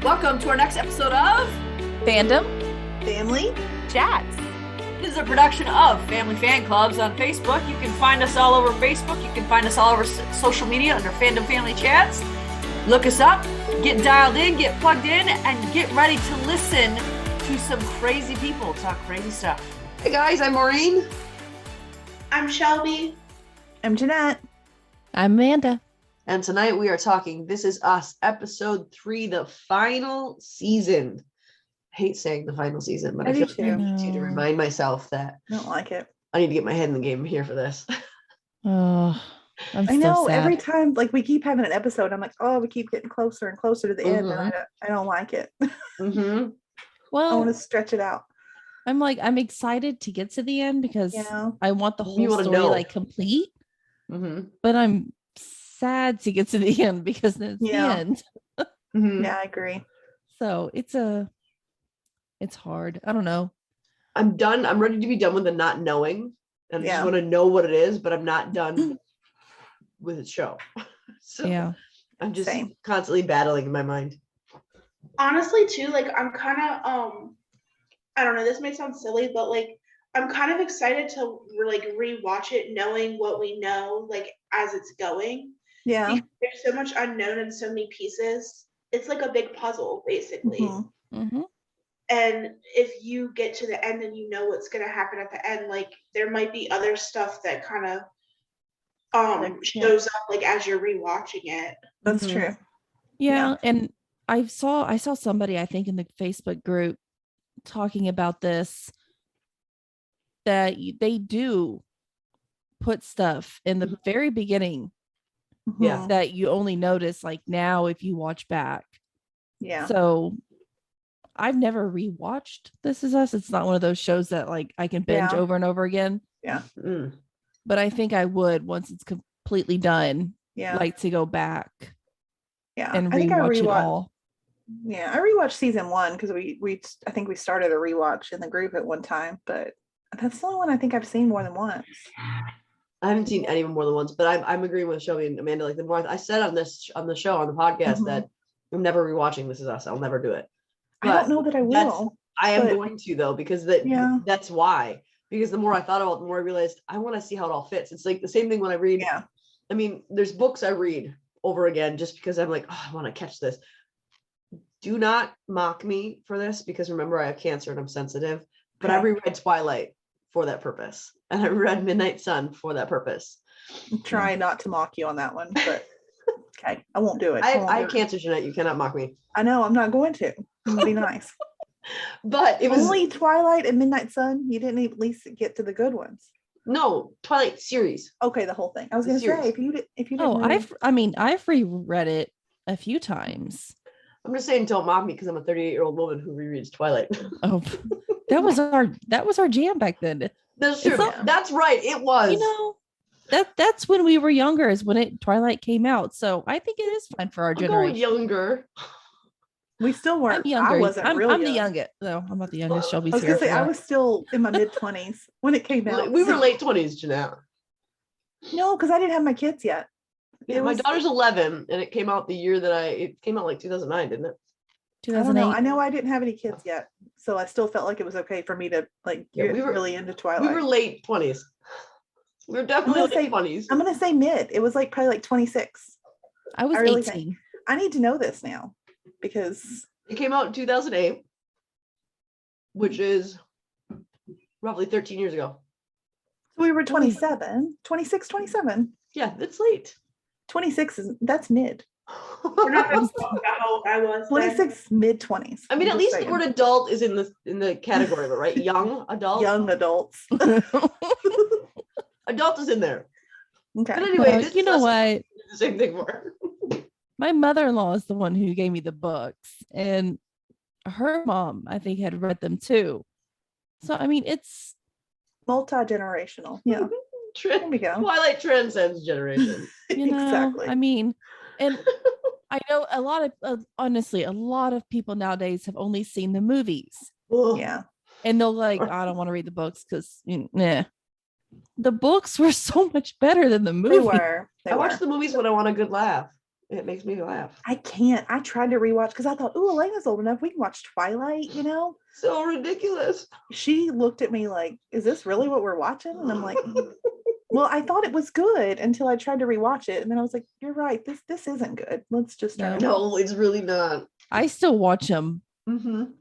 Welcome to our next episode of Fandom Family Chats. This is a production of Family Fan Clubs on Facebook. You can find us all over Facebook. You can find us all over social media under Fandom Family Chats. Look us up, get dialed in, get plugged in, and get ready to listen to some crazy people talk crazy stuff. Hey guys, I'm Maureen. I'm Shelby. I'm Jeanette. I'm Amanda. And tonight we are talking This Is Us, episode 3, the final season. I hate saying the final season, but I feel like I need to remind myself that I don't like it. I need to get my head in the game here for this. Oh, I know every time, like, we keep having an episode, I'm like, oh, we keep getting closer and closer to the end, and I don't like it. Mm-hmm. Well, I want to stretch it out. I'm excited to get to the end because I want the whole story like complete. Mm-hmm. But I'm sad to get to the end because it's the end. Mm-hmm. Yeah, I agree. So it's hard. I don't know. I'm done. I'm ready to be done with the not knowing. And I just want to know what it is, but I'm not done with the show. So yeah. I'm just constantly battling in my mind. Honestly, too, like, I'm kind of, I don't know, this may sound silly, but, like, I'm kind of excited to, like, rewatch it knowing what we know, like, as it's going. Yeah. Because there's so much unknown and so many pieces. It's like a big puzzle, basically. Mm-hmm. Mm-hmm. And if you get to the end and you know what's going to happen at the end, like, there might be other stuff that kind of shows up, like, as you're rewatching it. That's true. Yeah. And I saw somebody, I think, in the Facebook group talking about this, that they do put stuff in the very beginning that you only notice like now if you watch back. Yeah. So I've never rewatched This Is Us. It's not one of those shows that like I can binge over and over again. Yeah. But I think I would, once it's completely done, like to go back and rewatch it all. Yeah, I rewatched season 1 because I think we started a rewatch in the group at one time, but that's the only one I think I've seen more than once. I haven't seen any more than once, but I'm agreeing with Shelby and Amanda. Like, the more I said on the show, on the podcast, that I'm never rewatching This Is Us. I'll never do it. But I don't know that I will. I am going to, though, because that's why. Because the more I thought about it, the more I realized I want to see how it all fits. It's like the same thing when I read. Yeah. I mean, there's books I read over again just because I'm like, oh, I want to catch this. Do not mock me for this, because remember, I have cancer and I'm sensitive. But I reread Twilight for that purpose, and I read Midnight Sun for that purpose. I'm trying not to mock you on that one, but okay, I won't do it. I have cancer, Jeanette. You cannot mock me. I know, I'm not going to. It'll be nice. But it was only Twilight and Midnight Sun. You didn't at least get to the good ones. No, Twilight series. Okay, the whole thing. I was going to say if you didn't. Oh, I've reread it a few times. I'm just saying, don't mock me because I'm a 38-year-old woman who rereads Twilight. Oh, that was our jam back then. That's true. That's right. It was. You know, that's when we were younger, is when Twilight came out. So I think it is fine for our generation. Younger. We still weren't. I'm younger. I wasn't I'm really the youngest. No, I'm not the youngest. Shelby's I was here. going to say, I was still in my mid-20s when it came out. We were late 20s, Jeanette. No, because I didn't have my kids yet. Yeah, my daughter's 11, and it came out the year that it came out, like 2009, didn't it? 2008. I know I didn't have any kids yet, so I still felt like it was okay for me to get really into Twilight. We were late 20s. We were definitely late 20s. I'm gonna say mid. It was probably like 26. I was 18. I need to know this now because it came out in 2008, which is roughly 13 years ago. So we were 27, 26, 27. Yeah, that's late. 26 that's mid. We're not going to talk about how old I was. 26, mid-20s. I mean, at least the word adult is in the category, right? Young adult. Young adults. Adult is in there. Okay. But anyway, you know what? The same thing for my mother-in-law is the one who gave me the books, and her mom, I think, had read them too. So I mean, it's multi-generational. Yeah. There we go. Twilight transcends generations. Exactly. I mean, and I know honestly, a lot of people nowadays have only seen the movies. Yeah. And they'll I don't want to read the books because the books were so much better than the movie. They were. I watch the movies when I want a good laugh. It makes me laugh. I can't. I tried to rewatch because I thought, oh, Elena's old enough. We can watch Twilight, you know? So ridiculous. She looked at me like, is this really what we're watching? And I'm like, well, I thought it was good until I tried to rewatch it. And then I was like, you're right. This isn't good. Let's just turn it off. No, it's really not. I still watch them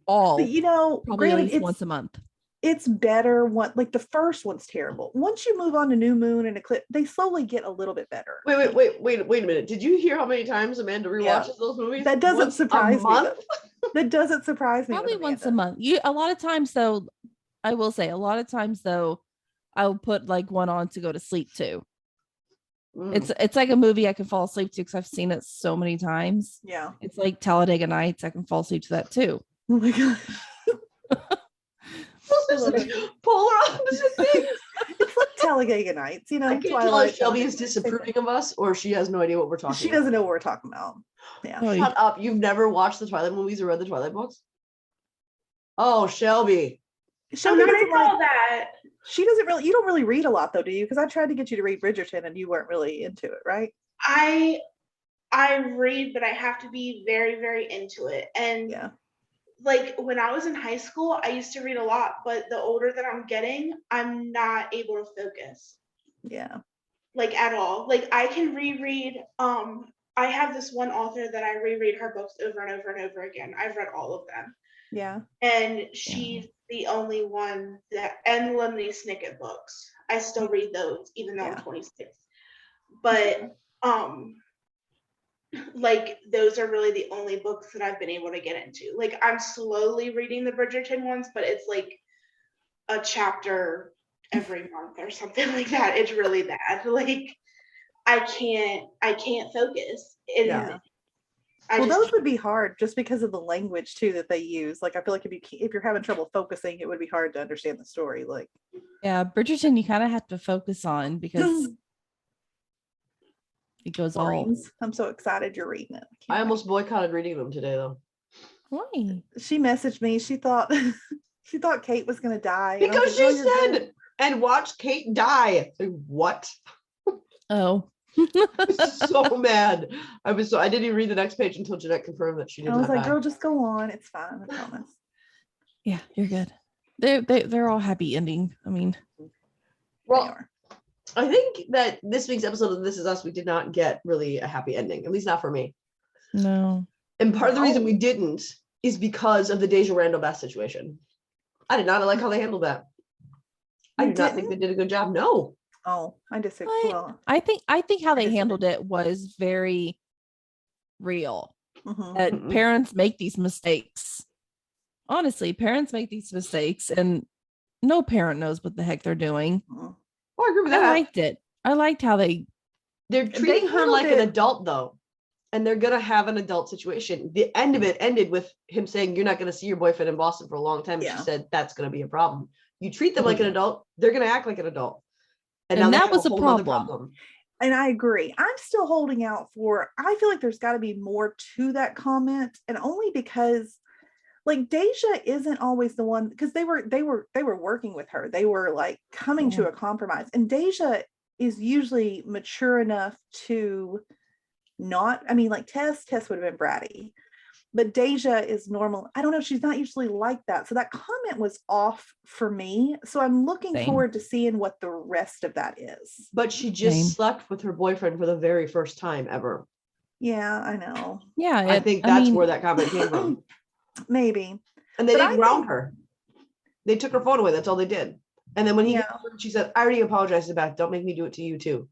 all, But, you know, probably at granted, least once a month. it's better like the first one's terrible. Once you move on to New Moon and Eclipse, they slowly get a little bit better. Wait a minute. Did you hear how many times Amanda rewatches those movies? That doesn't Once a surprise me. month? That doesn't surprise me. Probably with once a Amanda. month. A lot of times though, I will say a lot of times though, I'll put like one on to go to sleep to. It's like a movie I can fall asleep to because I've seen it so many times. Yeah. It's like Talladega Nights. I can fall asleep to that too. Oh my god. Those are such polar opposite things. It's like Talladega Nights, you know. I can't tell Twilight, if Shelby is Talladega, disapproving of us or she has no idea what we're talking She about. doesn't know what we're talking about. Yeah. Oh, Shut up. You've never watched the Twilight movies or read the Twilight books? Oh, Shelby. I'm Shelby not doesn't into all like, that. she doesn't really, you don't really read a lot though, do you? Because I tried to get you to read Bridgerton and you weren't really into it, right? I read, but I have to be very, very into it. And Yeah. like when I was in high school, I used to read a lot, but the older that I'm getting, I'm not able to focus Yeah. like at all. Like I can reread, I have this one author that I reread her books over and over and over again. I've read all of them. Yeah. And she's the only one that, and Lemony Snicket books. I still read those even though Yeah. I'm 26. But like those are really the only books that I've been able to get into. Like I'm slowly reading the Bridgerton ones, but it's like a chapter every month or something like that. It's really bad. Like I can't focus. And Yeah. I Well, just those would be hard just because of the language too that they use. Like I feel like if you're having trouble focusing, it would be hard to understand the story. Like Yeah, Bridgerton, you kind of have to focus on because it goes all. Maureen's. I'm so excited you're reading it. I almost boycotted reading them today, though. Why? She messaged me. She thought she thought Kate was gonna die. and I Because was like, she "Oh, you're good." said, and watch Kate die. Like, what? Oh, So mad. I didn't even read the next page until Jeanette confirmed that she did I was not like, die. girl, just go on. It's fine. I promise. yeah, you're good. They're all happy ending. I mean, They Well, are. I think that this week's episode of This Is Us, we did not get really a happy ending, at least not for me. no. And part of the reason No. we didn't is because of the Deja Randall Beth situation. I did not like how they handled that. I You do not think they didn't? did a good job. No. Oh, I disagree. What? Well, I think how they disagree. handled it was very real. mhm. That Mm-mm. parents make these mistakes. Honestly, parents make these mistakes, and no parent knows what the heck they're doing. Mhm. Oh, I agree with I that. liked it. I liked how they. They're treating her handled like an it- adult, though. And they're going to have an adult situation. The end of it ended with him saying, you're not going to see your boyfriend in Boston for a long time. And Yeah. she said, that's going to be a problem. You treat them Oh, like an yeah. adult, they're going to act like an adult. And now they that have was a whole other problem. And I agree. I'm still holding out for, I feel like there's got to be more to that comment. And only because like Deja isn't always the one, because they were working with her. They were like coming to a compromise. And Deja is usually mature enough to not, I mean, like Tess would have been bratty. But Deja is normal. I don't know. She's not usually like that. So that comment was off for me. So I'm looking Same. forward to seeing what the rest of that is. But she just Same. slept with her boyfriend for the very first time ever. Yeah, I know. Yeah, I think that's mean, where that comment came from. Maybe. And they But didn't I ground think- her. They took her phone away. That's all they did. And then when he Yeah. got home, she said, I already apologized to Beth. Don't make me do it to you too.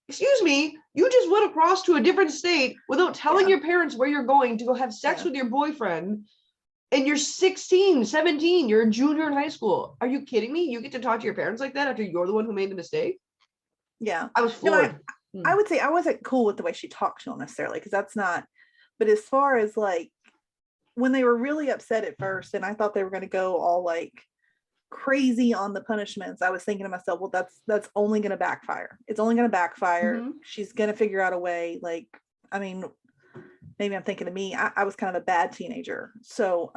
Excuse me, you just went across to a different state without telling Yeah. your parents where you're going to go have sex Yeah. with your boyfriend. And you're 16, 17, you're a junior in high school. Are you kidding me? You get to talk to your parents like that after you're the one who made the mistake? Yeah. I was No, floored. I would say I wasn't cool with the way she talked to him necessarily, because that's not, but as far as like when they were really upset at first and I thought they were going to go all like crazy on the punishments, I was thinking to myself, well, that's only going to backfire. It's only going to backfire. Mhm. She's going to figure out a way. Like, I mean, maybe I'm thinking of me. I was kind of a bad teenager. So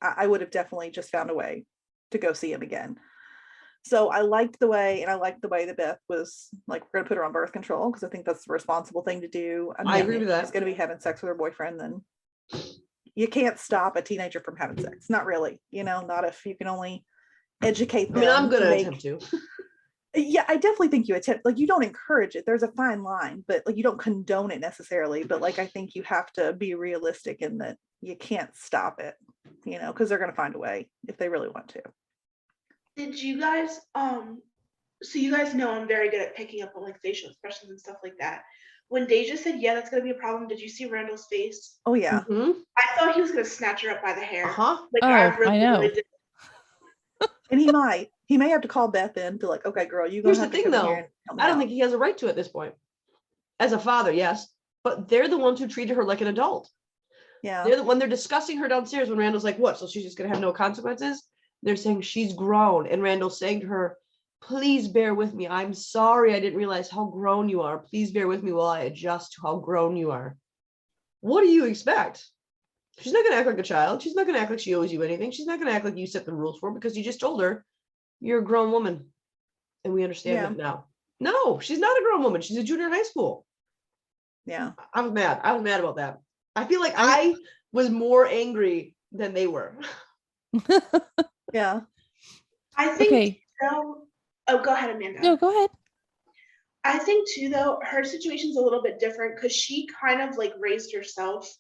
I would have definitely just found a way to go see him again. So I liked the way that Beth was like, we're gonna put her on birth control because I think that's the responsible thing to do. I mean, I agree with that. She's gonna be having sex with her boyfriend, then you can't stop a teenager from having sex. Not really, not if you can only educate them. I mean, I'm gonna make- attempt to. Yeah, I definitely think you attempt, like, you don't encourage it. There's a fine line, but like, you don't condone it necessarily. But like, I think you have to be realistic in that you can't stop it, because they're gonna find a way if they really want to. Did you guys so you guys know I'm very good at picking up on like facial expressions and stuff like that. When Deja said, yeah, that's gonna be a problem, did you see Randall's face? Oh yeah. Mhm. I thought he was gonna snatch her up by the hair. Uh-huh. Like Oh, I know. really did. And he may have to call Beth in to like, okay, girl, you gonna Here's the have to thing, come in though. here and help me I don't out. think he has a right to at this point. As a father, yes, but they're the ones who treated her like an adult. Yeah. When they're discussing her downstairs, when Randall's like, what? So she's just gonna have no consequences? They're saying she's grown, and Randall's saying to her, please bear with me. I'm sorry, I didn't realize how grown you are. Please bear with me while I adjust to how grown you are. What do you expect? She's not gonna act like a child. She's not gonna act like she owes you anything. She's not gonna act like you set the rules for her because you just told her you're a grown woman. And we understand it now. No, she's not a grown woman. She's a junior in high school. Yeah. I was mad. I was mad about that. I feel like I was more angry than they were. Yeah. I think Okay. though, oh, go ahead, Amanda. No, go ahead. I think too, though, her situation's a little bit different because she kind of like raised herself.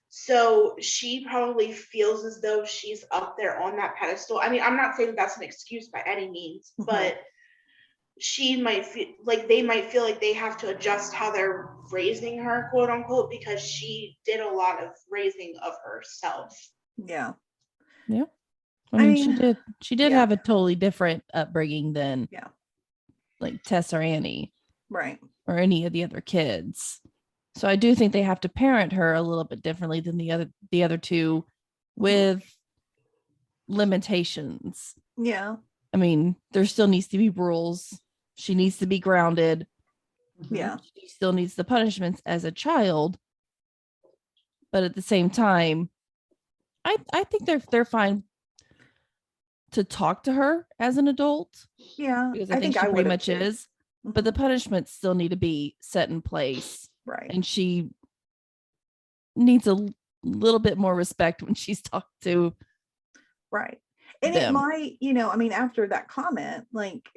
So she probably feels as though she's up there on that pedestal. I mean, I'm not saying that that's an excuse by any means, Mhm. but she might feel like they might feel like they have to adjust how they're raising her, quote unquote, because she did a lot of raising of herself. Yeah. I I mean, mean, she did yeah. have a totally different upbringing than Yeah. like Tess or Annie Right. or any of the other kids. So I do think they have to parent her a little bit differently than the other two with limitations. Yeah. I mean, there still needs to be rules. She needs to be grounded. Yeah. She still needs the punishments as a child. But at the same time, I think they're fine to talk to her as an adult Yeah. because I think she pretty would've much too. is. But the punishments still need to be set in place. Right. And she needs a little bit more respect when she's talked to. Right. And them. it might, I mean, after that comment, like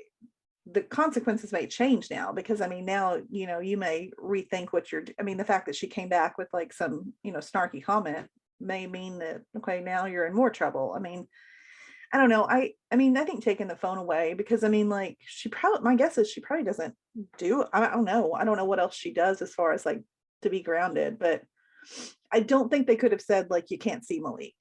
the consequences may change now because I mean, now, you may rethink the fact that she came back with like some, snarky comment may mean that, okay, now you're in more trouble. I mean, I don't know. I mean, I think taking the phone away because I mean, like my guess is she probably doesn't I don't know. I don't know what else she does as far as like to be grounded, but I don't think they could have said like, you can't see Malik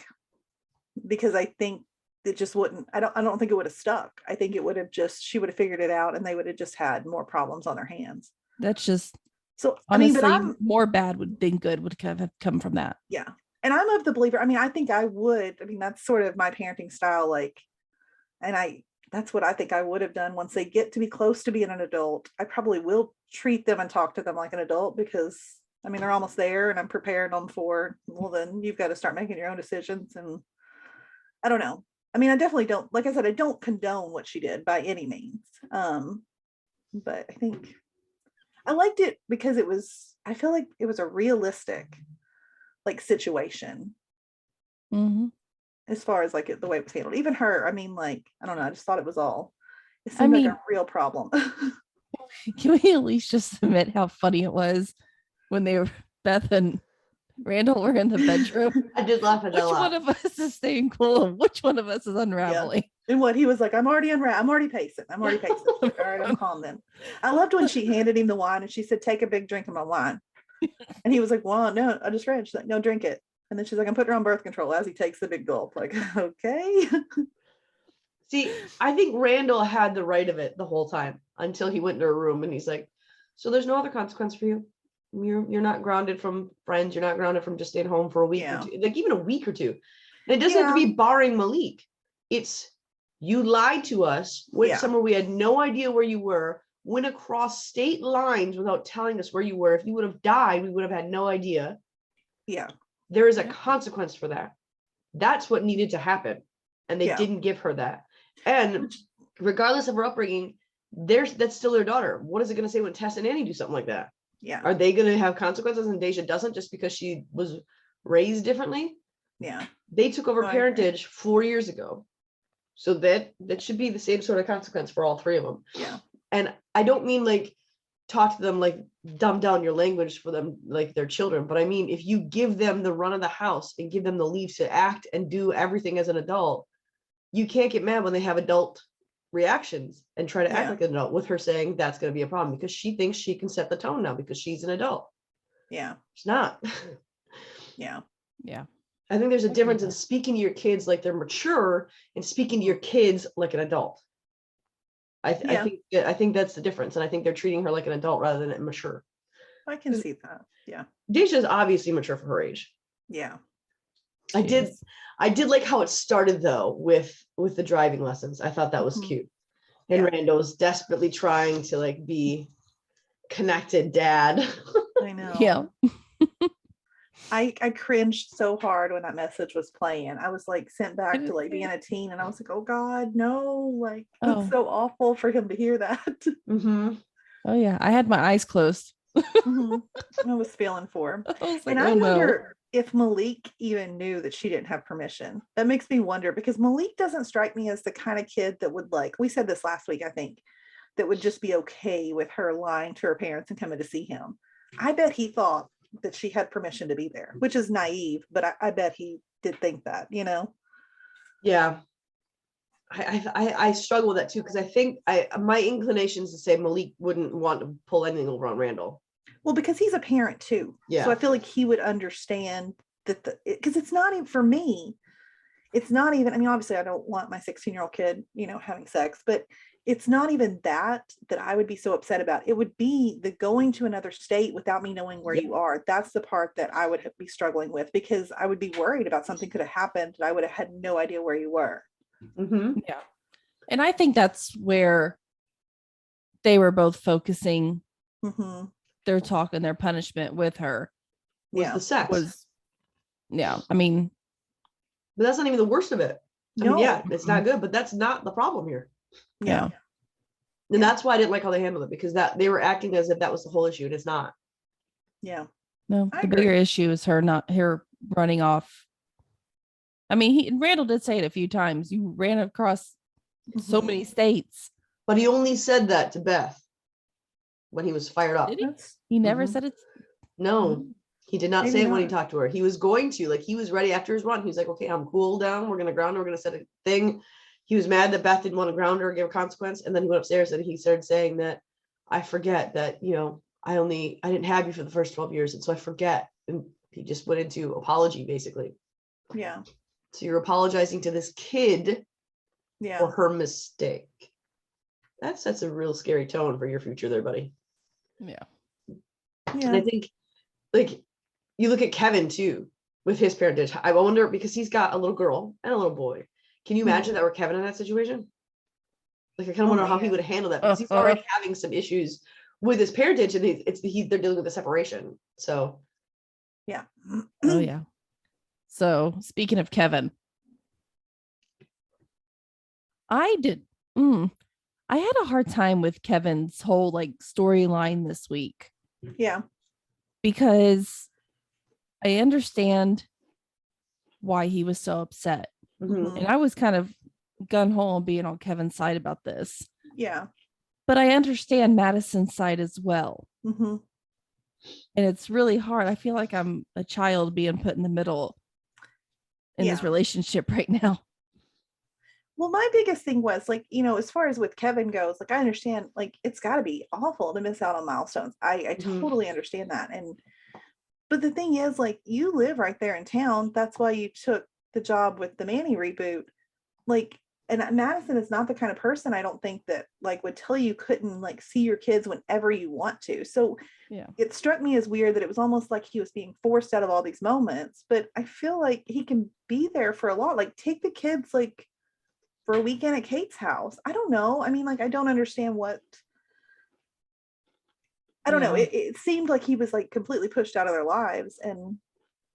because I think it just wouldn't, I don't think it would have stuck. I think it would have she would have figured it out and they would have just had more problems on their hands. That's just So honestly, I mean, but more bad than good would have come from that. yeah. And I'm of the believer. I mean, I think I would, that's sort of my parenting style. Like, and that's what I think I would have done once they get to be close to being an adult. I probably will treat them and talk to them like an adult because I mean, they're almost there and I'm preparing them for, well, then you've got to start making your own decisions. And I don't know. I mean, I definitely don't, like I said, I don't condone what she did by any means. But I think I liked it because I feel like it was a realistic like situation Mm-hmm. as far as like the way it was handled. Even her, I mean, like, I don't know, I just thought it seemed I mean, like a real problem. Can we at least just admit how funny it was when Beth and Randall were in the bedroom? I did laugh at that. Which one of us is staying cool and which one of us is unraveling? And what he was like, I'm already pacing. All right, I'm calm then. I loved when she handed him the wine and she said, take a big drink of my wine. And he was like, well, no, I just read. She's like, no, drink it. And then she's like, I'm putting her on birth control as he takes the big gulp. Like, okay. See, I think Randall had the right of it the whole time until he went into her room and he's like, so there's no other consequence for you. You're not grounded from friends. You're not grounded from just staying home for a week or two, like even a week or two. And it doesn't have to be barring Malik. It's you lied to us, went somewhere we had no idea where you were, went across state lines without telling us where you were. If you would have died, we would have had no idea. Yeah. There is a consequence for that. That's what needed to happen. And they didn't give her that. And regardless of her upbringing, that's still their daughter. What is it going to say when Tess and Annie do something like that? Yeah. Are they going to have consequences and Deja doesn't just because she was raised differently? Yeah. They took over No, I agree. parentage 4 years ago. So that should be the same sort of consequence for all three of them. Yeah. And I don't mean like talk to them like dumb down your language for them like they're children, but I mean if you give them the run of the house and give them the leave to act and do everything as an adult, you can't get mad when they have adult reactions and try to act Yeah. like an adult with her saying that's going to be a problem because she thinks she can set the tone now because she's an adult. Yeah. It's not. Yeah. Yeah. I think there's a I difference agree. in speaking to your kids like they're mature and speaking to your kids like an adult. I think that's the difference, and I think they're treating her like an adult rather than mature. I can see that. Yeah. Deja's obviously mature for her age. Yeah. I She did is. like how it started though with the driving lessons. I thought that was Mhm. cute. And Yeah. Rando's desperately trying to like be connected dad. I know. Yeah. I cringed so hard when that message was playing. I was like sent back did to like too. being a teen, and I was like, oh God, no, like Oh. it's so awful for him to hear that. Mm-hmm. Oh yeah. I had my eyes closed. Mhm. I was feeling for him. I was like, And I oh no. wonder if Malik even knew that she didn't have permission. That makes me wonder because Malik doesn't strike me as the kind of kid that would like, we said this last week, I think, that would just be okay with her lying to her parents and coming to see him. I bet he thought that she had permission to be there, which is naive, but I bet he did think that, you know? Yeah. I struggle with that too because I think my inclination is to say Malik wouldn't want to pull anything over on Randall. Well, because he's a parent too. Yeah. So I feel like he would understand that because it's not even for me. It's not even, I mean, obviously I don't want my 16-year-old kid, you know, having sex, but it's not even that I would be so upset about. It would be the going to another state without me knowing where Yep. you are. That's the part that I would be struggling with because I would be worried about something could have happened and I would have had no idea where you were. Mm-hmm. Yeah. And I think that's where they were both focusing Mm-hmm. their talk and their punishment with her Was Yeah. the sex. yeah. I mean, But that's not even the worst of it. I mean, No. yeah, it's not good, but that's not the problem here. Yeah. And that's why I didn't like how they handled it because that they were acting as if that was the whole issue and it's not. Yeah. no, I the bigger agree. issue is her running off. I mean, Randall did say it a few times. You ran across so Mhm. many states. But he only said that to Beth when he was fired up. Did he? That's He never Mhm. said it. No, he did not Maybe say it when he not. talked to her. He was going to, like, he was ready after his run. He was like, okay, I'm cool down. We're going to ground her. We're going to set a thing. He was mad that Beth didn't want to ground her or give a consequence. And then he went upstairs and he started saying that I forget that, you know, I didn't have you for the first 12 years. And so I forget. And he just went into apology, basically. Yeah. So you're apologizing to this kid Yeah. for her mistake. That sets a real scary tone for your future there, buddy. Yeah. And I Yeah. think, like, you look at Kevin too with his parentage. I wonder because he's got a little girl and a little boy. Can you imagine that were Kevin in that situation? Like, I kind of Oh, wonder how he man. would have handled that because he's already having some issues with his parentage, and they're dealing with a separation. So Yeah. Oh yeah. So speaking of Kevin, I had a hard time with Kevin's whole like storyline this week Yeah. because I understand why he was so upset. mhm. And I was kind of gun ho on being on Kevin's side about this. Yeah. But I understand Madison's side as well. Mm-hmm. And it's really hard. I feel like I'm a child being put in the middle in this Yeah. relationship right now. Well, my biggest thing was like, you know, as far as with Kevin goes, like I understand, like it's got to be awful to miss out on milestones. I Mhm. totally understand that. But the thing is, like, you live right there in town. That's why you took the job with the Manny reboot. Like, and Madison is not the kind of person I don't think that like would tell you couldn't like see your kids whenever you want to. So Yeah. it struck me as weird that it was almost like he was being forced out of all these moments. But I feel like he can be there for a lot. Like, take the kids like for a weekend at Kate's house. I don't know. I mean, like, I don't understand what. I don't know. Yeah. It seemed like he was like completely pushed out of their lives, and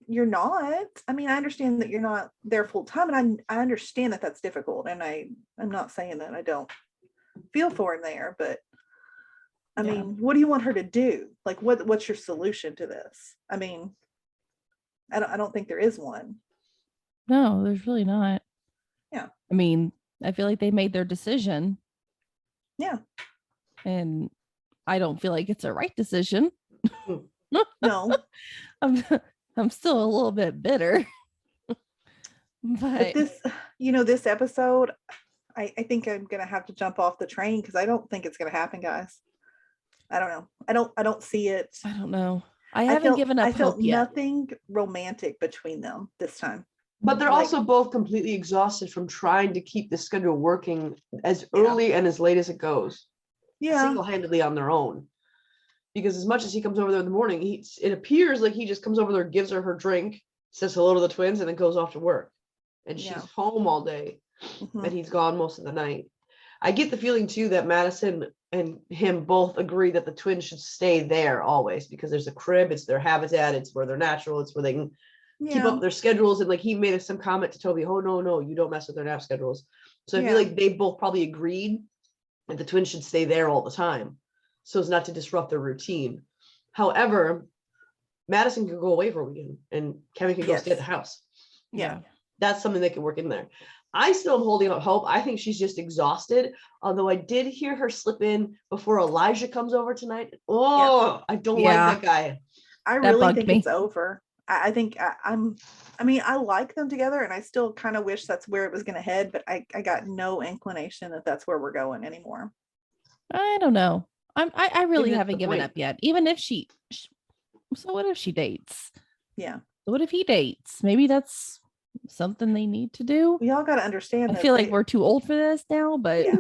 you're not. I mean, I understand that you're not there full time, and I understand that that's difficult, and I'm not saying that I don't feel for him there, but I Yeah. mean, what do you want her to do? Like, what's your solution to this? I mean, I don't think there is one. No, there's really not. Yeah. I mean, I feel like they made their decision. Yeah. And I don't feel like it's a right decision. No. I'm still a little bit bitter. But But this episode, I think I'm gonna have to jump off the train because I don't think it's gonna happen, guys. I don't know. I don't see it. I don't know. I haven't given up I felt hope yet. nothing romantic between them this time. But they're Like- also both completely exhausted from trying to keep the schedule working as Yeah. early and as late as it goes, Yeah. single-handedly on their own. Because as much as he comes over there in the morning, it appears like he just comes over there, gives her drink, says hello to the twins, and then goes off to work. And she's Yeah. home all day, Mhm. and he's gone most of the night. I get the feeling too that Madison and him both agree that the twins should stay there always because there's a crib, it's their habitat, it's where they're natural, it's where they can keep Yeah. up their schedules. And like he made some comment to Toby, oh no, you don't mess with their nap schedules. So I Yeah. feel like they both probably agreed that the twins should stay there all the time so as not to disrupt their routine. However, Madison could go away for a weekend and Kevin could go stay at the Yes. house. Yeah. That's something they can work in there. I still am holding out hope. I think she's just exhausted. Although I did hear her slip in before Elijah comes over tonight. Oh, I don't Yeah. like that guy. I That really bugged think me. it's over. I think I mean, I like them together and I still kind of wish that's where it was going to head, but I got no inclination that that's where we're going anymore. I don't know. I really Maybe that's haven't the given point. up yet. Even if so what if she dates? Yeah. So what if he dates? Maybe that's something they need to do. We all got to understand I that feel like we're too old for this now, but yeah.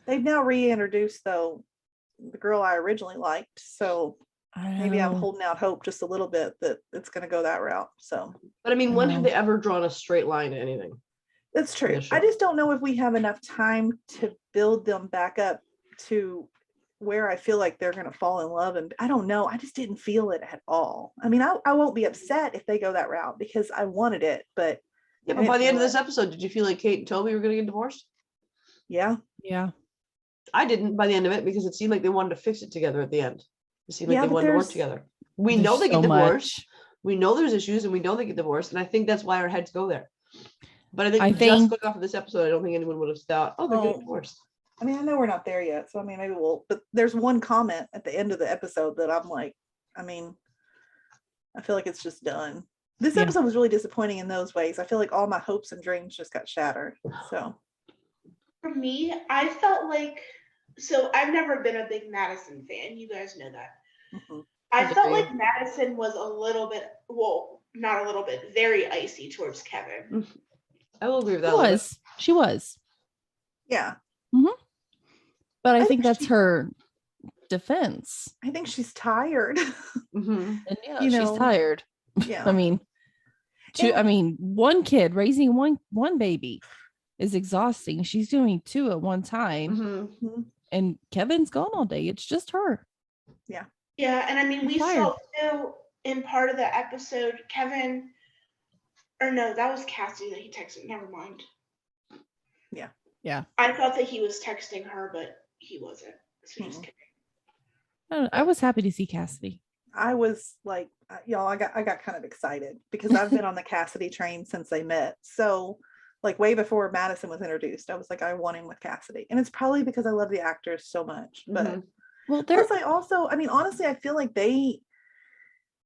They've now reintroduced though the girl I originally liked, so maybe I'm holding out hope just a little bit that it's going to go that route. So But I mean, when have know. they ever drawn a straight line to anything? that's true. Yeah, I sure. just don't know if we have enough time to build them back up to where I feel like they're going to fall in love. And I don't know. I just didn't feel it at all. I mean, I won't be upset if they go that route because I wanted it, but Yeah, I but by didn't the end of feel this it. episode, did you feel like Kate and Toby were going to get divorced? Yeah. yeah. I didn't by the end of it because it seemed like they wanted to fix it together at the end. It seemed like Yeah, they but wanted to work there's- together. We There's know they get so divorced. much. We know there's issues and we know they get divorced. And I think that's why our heads go there. But I think I just think- going off of this episode, I don't think anyone would have thought, oh, they're Oh. getting divorced. I mean, I know we're not there yet, so I mean, maybe we'll, but there's one comment at the end of the episode that I'm like, I mean, I feel like it's just done. This Yeah. episode was really disappointing in those ways. I feel like all my hopes and dreams just got shattered. So, For me, I felt like, so I've never been a big Madison fan. You guys know that. mhm. I I felt agree. like Madison was a little bit, well, not a little bit, very icy towards Kevin. I will agree with She that. a little was. She was. Yeah, But I I think think that's she- her defense. I think she's tired. bit. Mhm. And yeah, You she's know, tired. Yeah. I mean, one kid raising one baby is exhausting. She's doing two at one time, Mhm. Mhm. and Kevin's gone all day. It's just her. Yeah, and I mean, we Tired. saw too in part of the episode, Kevin, or no, that was Cassie that he texted. Never mind. Yeah. I thought that he was texting her, but he wasn't. So just Mhm. kidding. I was happy to see Cassidy. I was like, y'all, I got kind of excited because I've been on the Cassidy train since they met. So, like, way before Madison was introduced, I was like, I want him with Cassidy. And it's probably because I love the actors so much. But Mhm. Well, there. plus, I mean, honestly, I feel like they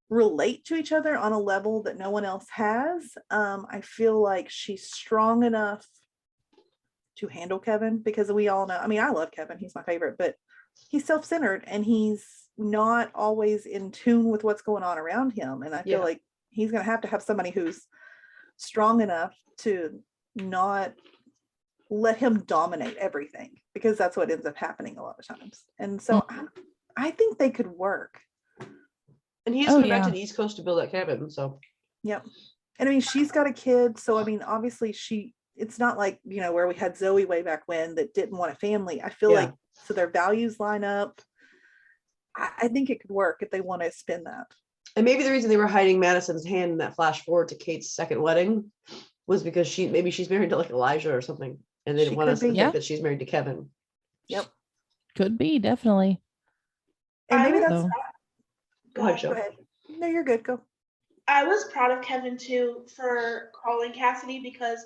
relate to each other on a level that no one else has. I feel like she's strong enough to handle Kevin because we all know, I mean, I love Kevin, he's my favorite, but he's self-centered and he's not always in tune with what's going on around him. And I feel Yeah. like he's going to have somebody who's strong enough to not let him dominate everything because that's what ends up happening a lot of times. And so I think they could work. And he is Oh, coming back yeah. to the East Coast to build that cabin. So Yep. And I mean, she's got a kid. So, I mean, obviously it's not like, where we had Zoe way back when that didn't want a family. I feel Yeah. like, so their values line up. I think it could work if they want to spin that. and maybe the reason they were hiding Madison's hand in that flash forward to Kate's second wedding was because she's married to like Elijah or something. And they She didn't want could us to be. think Yeah. that she's married to Kevin. Yep. Could be, definitely. And maybe I that's So, Go ahead, go Joe. ahead. No, you're good. Go. I was proud of Kevin too for calling Cassidy because,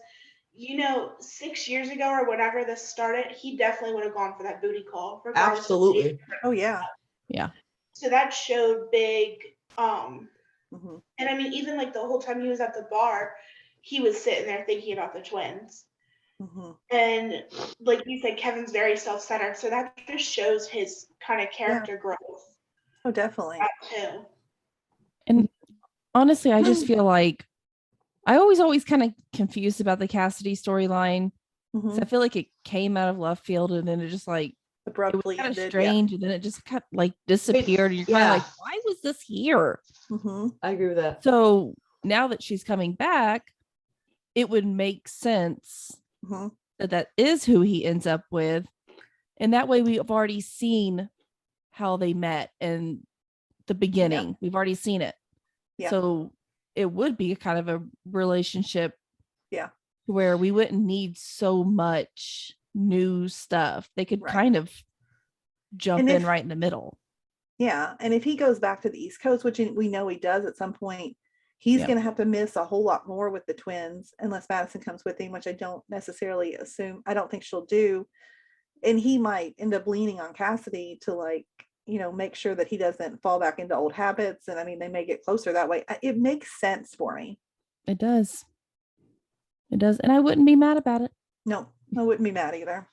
6 years ago or whenever this started, he definitely would have gone for that booty call, regardless of the age. Absolutely. Oh yeah. yeah. So that showed big. hmm And I mean, even like the whole time he was at the bar, he was sitting there thinking about the twins. hmm And like you said, Kevin's very self-centered, so that just shows his kind of character growth. Oh, definitely. That too. And honestly, I just feel like I always kind of confused about the Cassidy storyline. Mhm. So I feel like it came out of left field and then it just like it was Abruptly kind of ended. strange and then it just kind of like disappeared. And you're kind of like, why was this here? Yeah. hmm I agree with that. So now that she's coming back, it would make sense hmm that is who he ends up with. And that way we've already seen how they met in the beginning. We've already seen it. Yeah. So it would be a kind of a relationship. Yeah. Where we wouldn't need so much new stuff. They could Right. kind of jump And in if- right in the middle. Yeah. And if he goes back to the East Coast, which we know he does at some point, he's Yeah. going to have to miss a whole lot more with the twins unless Madison comes with him, which I don't necessarily assume. I don't think she'll do. And he might end up leaning on Cassidy to make sure that he doesn't fall back into old habits. And I mean, they may get closer that way. It makes sense for me. It does. It does. And I wouldn't be mad about it. No, I wouldn't be mad either.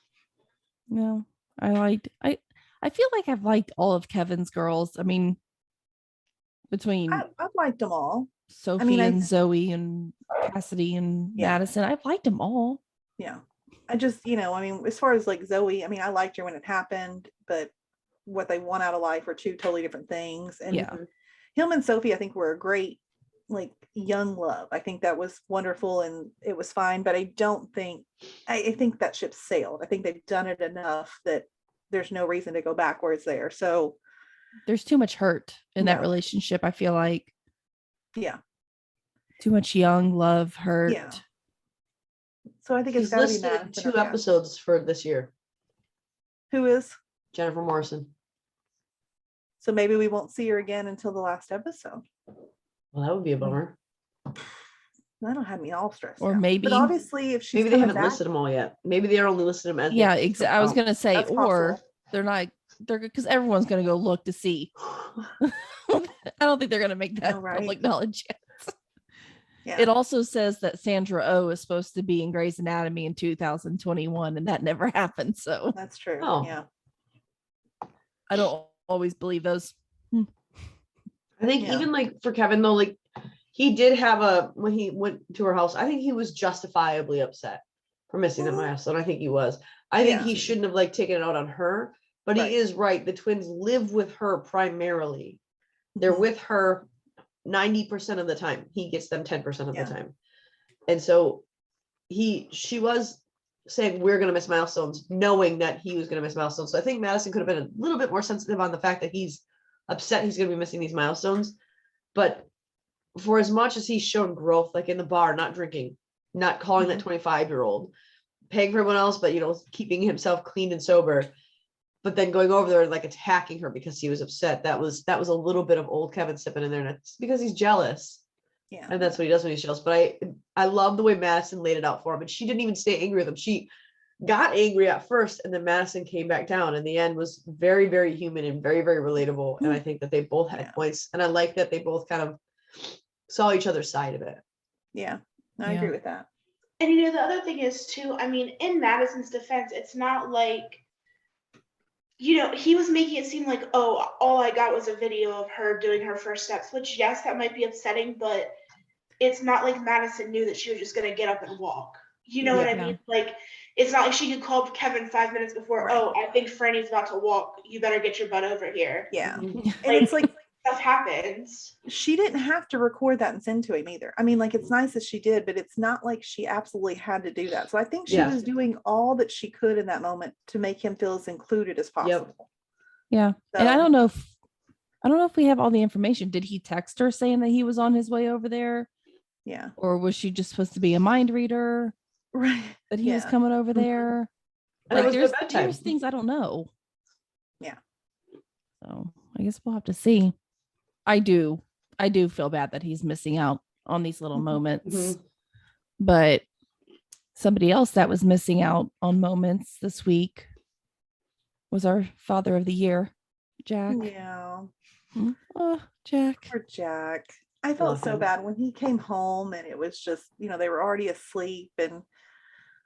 No. I feel like I've liked all of Kevin's girls. I mean, between I've liked them all. Sophie I- and Zoe and Cassidy and Yeah. Madison, I've liked them all. Yeah. I just, as far as like Zoe, I mean, I liked her when it happened, but what they want out of life are two totally different things. And Yeah. him and Sophie, I think, were a great, like, young love. I think that was wonderful and it was fine, but I think that ship sailed. I think they've done it enough that there's no reason to go backwards there. So There's too much hurt in that Yeah. relationship. I feel like yeah. too much young love, hurt. Yeah. So I think it's He's got to be listed in Madison 2 or Cass. episodes for this year. Who is? Jennifer Morrison. So maybe we won't see her again until the last episode. Well, that would be a bummer. That'll have me all stressed Or out. maybe- But obviously, if she's Maybe they coming haven't back, listed them all yet. Maybe they're only listed them as Yeah, they exactly. I was come gonna say, That's or possible. they're because everyone's gonna go look to see. out. I don't think they're gonna make that Oh, right. public knowledge yet. yeah. It also says that Sandra Oh is supposed to be in Grey's Anatomy in 2021, and that never happened. So That's true. Oh. Yeah. I don't always believe those. I think Yeah. even like for Kevin though, like he did have when he went to her house, I think he was justifiably upset for missing that milestone. I think he was. I think Yeah. he shouldn't have like taken it out on her, but Right. he is right. The twins live with her primarily. They're Mhm. with her 90% of the time. He gets them 10% of Yeah. the time. And so she was saying we're gonna miss milestones, knowing that he was gonna miss milestones. So I think Madison could have been a little bit more sensitive on the fact that he's upset he's gonna be missing these milestones. But for as much as he's shown growth, like in the bar, not drinking, not calling that 25-year-old, paying for everyone else, but keeping himself clean and sober, but then going over there and like attacking her because he was upset. That was a little bit of old Kevin sipping in there, and it's because he's jealous. Yeah. And that's what he does when he's jealous. But I love the way Madison laid it out for him. And she didn't even stay angry with him. She got angry at first, and then Madison came back down. And the end was very, very human and very, very relatable. And I think that they both had Yeah. points. And I like that they both kind of saw each other's side of it. Yeah. I Yeah. agree with that. And the other thing is too, I mean, in Madison's defense, it's not like, he was making it seem like, oh, all I got was a video of her doing her first steps, which yes, that might be upsetting, but it's not like Madison knew that she was just gonna get up and walk. You know what I Yeah. mean? Like, it's not like she could call Kevin 5 minutes before, Right. oh, I think Franny's about to walk. You better get your butt over here. Yeah. Mhm. And it's like Stuff happens. she didn't have to record that and send to him either. I mean, like, it's nice that she did, but it's not like she absolutely had to do that. So I think she Yeah. was doing all that she could in that moment to make him feel as included as possible. Yeah. And I So- don't know if we have all the information. Did he text her saying that he was on his way over there? Yeah. Or was she just supposed to be a mind reader Right. that he was Yeah. coming over Mhm. there? And it was there's their bedtime. there's things I don't know. Yeah. So I guess we'll have to see. I do feel bad that he's missing out on these little moments. Mhm. But somebody else that was missing out on moments this week was our father of the year, Jack. Yeah. Oh, Jack. Poor Jack. I felt Love so him. bad when he came home and it was just, they were already asleep. And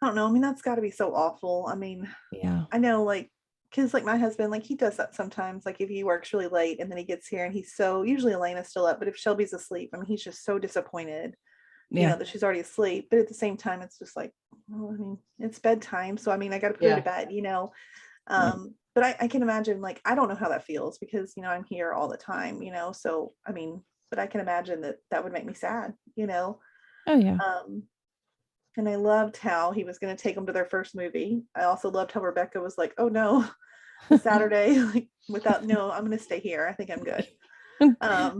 I don't know. I mean, that's got to be so awful. I mean, Yeah. I know, like, because like my husband, like he does that sometimes. Like if he works really late and then he gets here and usually Elena's still up, but if Shelby's asleep, I mean, he's just so disappointed, Yeah. that she's already asleep. But at the same time, it's just like, well, I mean, it's bedtime. So I mean, I got to put her to bed, But I can imagine, like, I don't know how that feels because, I'm here all the time, so I mean, but I can imagine that would make me sad, Oh yeah. And I loved how he was going to take them to their first movie. I also loved how Rebecca was like, oh no, Saturday, like no, I'm going to stay here. I think I'm good.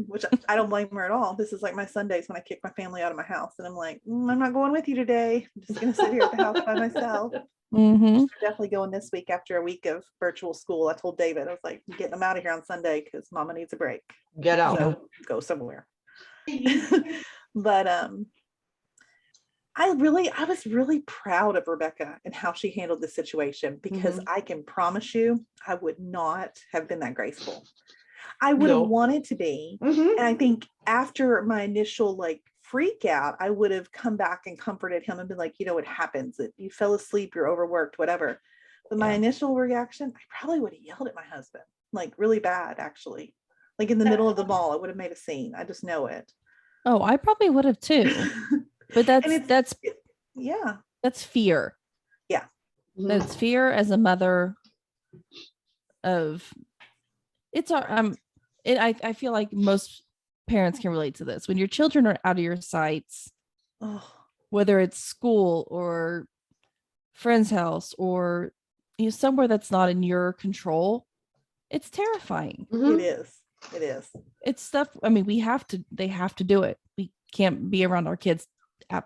Which I don't blame her at all. This is like my Sundays when I kick my family out of my house and I'm like, I'm not going with you today. I'm just going to sit here at the house by myself. Mm-hmm. Definitely going this week after a week of virtual school. I told David, I was like, I'm getting them out of here on Sunday because mama needs a break. Get out. So go somewhere. But I was really proud of Rebecca and how she handled the situation because I can promise you I would not have been that graceful. I would have wanted to be. And I think after my initial like freak out, I would have come back and comforted him and been like, it happens. You fell asleep, you're overworked, whatever. But my initial reaction, I probably would have yelled at my husband, like really bad, actually. Like in the middle of the mall, I would have made a scene. I just know it. Oh, I probably would have too. But that's fear. Yeah. That's fear as a mother of I feel like most parents can relate to this. When your children are out of your sights, whether it's school or friend's house or somewhere that's not in your control, it's terrifying. It is. It's stuff. I mean, they have to do it. We can't be around our kids.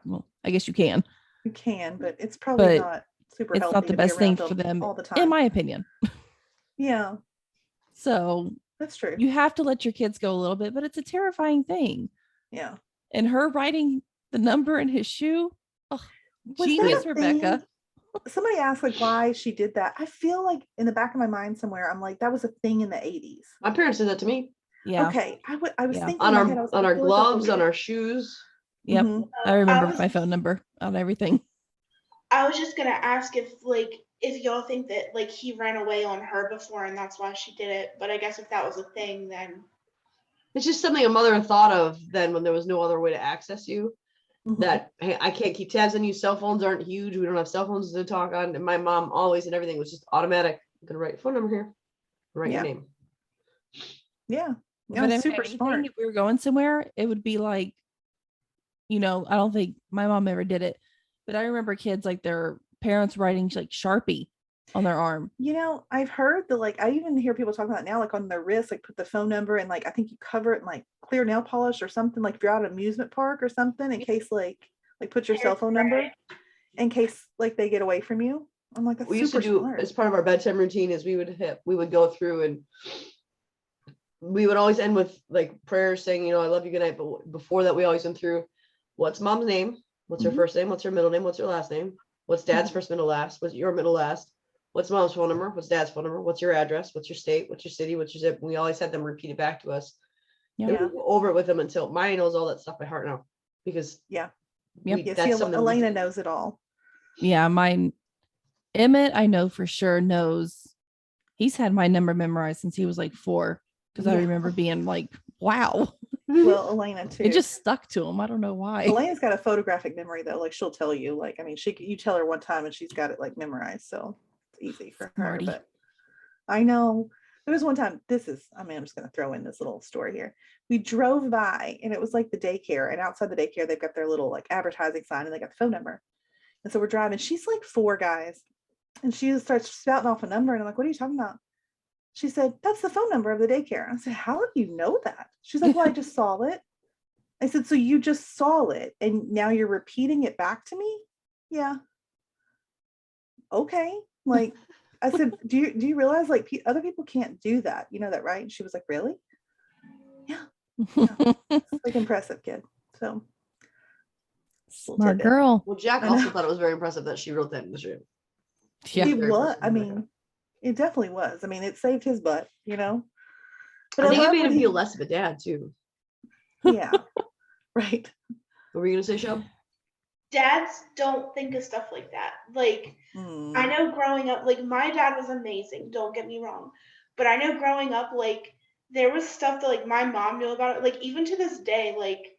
Well, I guess you can. You can, but it's probably not super healthy. It's not the best thing for them all the time, in my opinion. Yeah. So that's true. You have to let your kids go a little bit, but it's a terrifying thing. Yeah. And her writing the number in his shoe. Oh, genius, Rebecca. Somebody asked like why she did that. I feel like in the back of my mind somewhere, I'm like, that was a thing in the 80s. My parents did that to me. Yeah. Okay. I was thinking on our gloves, on our shoes. Yep. I remember my phone number on everything. I was just gonna ask if y'all think that like he ran away on her before and that's why she did it. But I guess if that was a thing, then it's just something a mother thought of then when there was no other way to access you. That, hey, I can't keep tabs on you. Cell phones aren't huge. We don't have cell phones to talk on. And my mom always and everything was just automatic. I'm gonna write your phone number here. Write your name. Yeah. But super smart. If we were going somewhere, it would be like, I don't think my mom ever did it, but I remember kids like their parents writing like Sharpie on their arm. I've heard I even hear people talking about it now, like on their wrist, like put the phone number and like I think you cover it in like clear nail polish or something, like if you're out at an amusement park or something, in case like put your cell phone number in case like they get away from you. I'm like, that's we used to do smart. As part of our bedtime routine is we would go through and we would always end with like prayers saying, I love you, good night. But before that, we always went through, what's mom's name? What's her first name? What's her middle name? What's her last name? What's dad's first, middle, last? What's your middle, last? What's mom's phone number? What's dad's phone number? What's your address? What's your state? What's your city? What's your zip? We always had them repeat it back to us. Yeah. And we go over it with them until Maya knows all that stuff by heart now. Because Elena knows it all. Yeah, mine. Emmett, I know for sure knows. He's had my number memorized since he was like 4. Because I remember being like, wow. Well, Elena too. It just stuck to him. I don't know why. Elena's got a photographic memory though. Like she'll tell you, like, I mean, you tell her one time and she's got it like memorized. So it's easy for her. But I know there was one time, I'm just going to throw in this little story here. We drove by and it was like the daycare, and outside the daycare, they've got their little like advertising sign and they got the phone number. And so we're driving. She's like 4, guys. And she starts spouting off a number. And I'm like, what are you talking about? She said, that's the phone number of the daycare. I said, how do you know that? She's like, well, I just saw it. I said, so you just saw it and now you're repeating it back to me? Yeah. Okay. Like, I said, do you realize like other people can't do that? You know that, right? And she was like, really? Yeah. It's like impressive kid. So Smart girl. Well, Jack I also know. thought it was very impressive that she wrote that in the script. Yeah. It Very was. impressive I with mean, Rebecca. it definitely was. I mean, it saved his butt, you know. But I think it love made when him feel less of a dad too. Yeah. Right. What were you gonna say, Shub? Dads don't think of stuff like that. Like, Mm. I know growing up, like my dad was amazing, don't get me wrong. But I know growing up, like there was stuff that like my mom knew about it. Like even to this day, like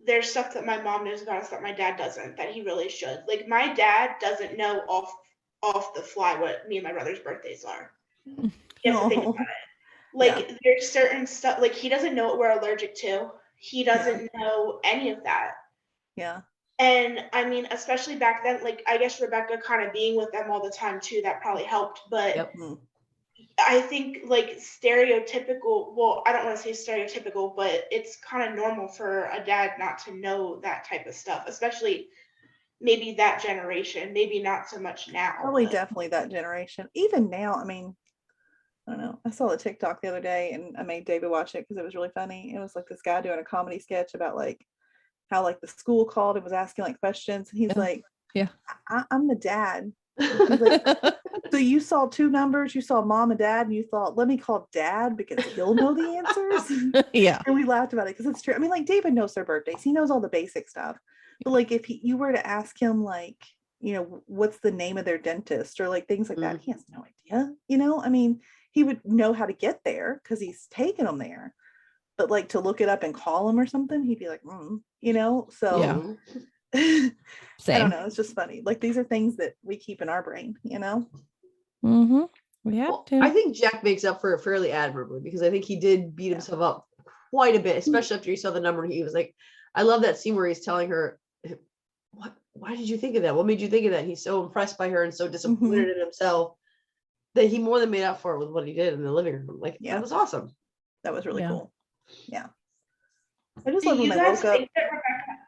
there's stuff that my mom knows about us that my dad doesn't, that he really should. Like my dad doesn't know off the fly what me and my brother's birthdays are. You have to think Oh. about it. Like there's certain stuff, like he doesn't know what we're allergic to. He doesn't know any of that. Yeah. And I mean, especially back then, like I guess Rebecca kind of being with them all the time too, that probably helped. But Yep. Mm. I think like stereotypical, well, I don't want to say stereotypical, but it's kind of normal for a dad not to know that type of stuff, especially maybe that generation, maybe not so much now. Probably but- definitely that generation. Even now, I mean, I don't know. I saw a TikTok the other day and I made David watch it because it was really funny. It was like this guy doing a comedy sketch about like how like the school called and was asking like questions. And he's Yeah. like, Yeah. I'm the dad. He's like, so you saw two numbers, you saw mom and dad, and you thought, let me call dad because he'll know the answers. Yeah. And we laughed about it because it's true. I mean, like David knows their birthdays. He knows all the basic stuff. But like if you were to ask him like, you know, what's the name of their dentist or like things like that, he has no idea. You know, I mean, he would know how to get there because he's taken them there. But like to look it up and call him or something, he'd be like, you know, so I Same. don't know. It's just funny. Like these are things that we keep in our brain, you know? Mm-hmm. We have Well, to. I think Jack makes up for it fairly admirably because I think he did beat himself up quite a bit, especially after he saw the number. He was like, I love that scene where he's telling her, why did you think of that? What made you think of that? He's so impressed by her and so disappointed in himself that he more than made up for it with what he did in the living room. Like, that was awesome. That was really Yeah. cool. Yeah. I just Do love when you they guys woke up. think that Rebecca?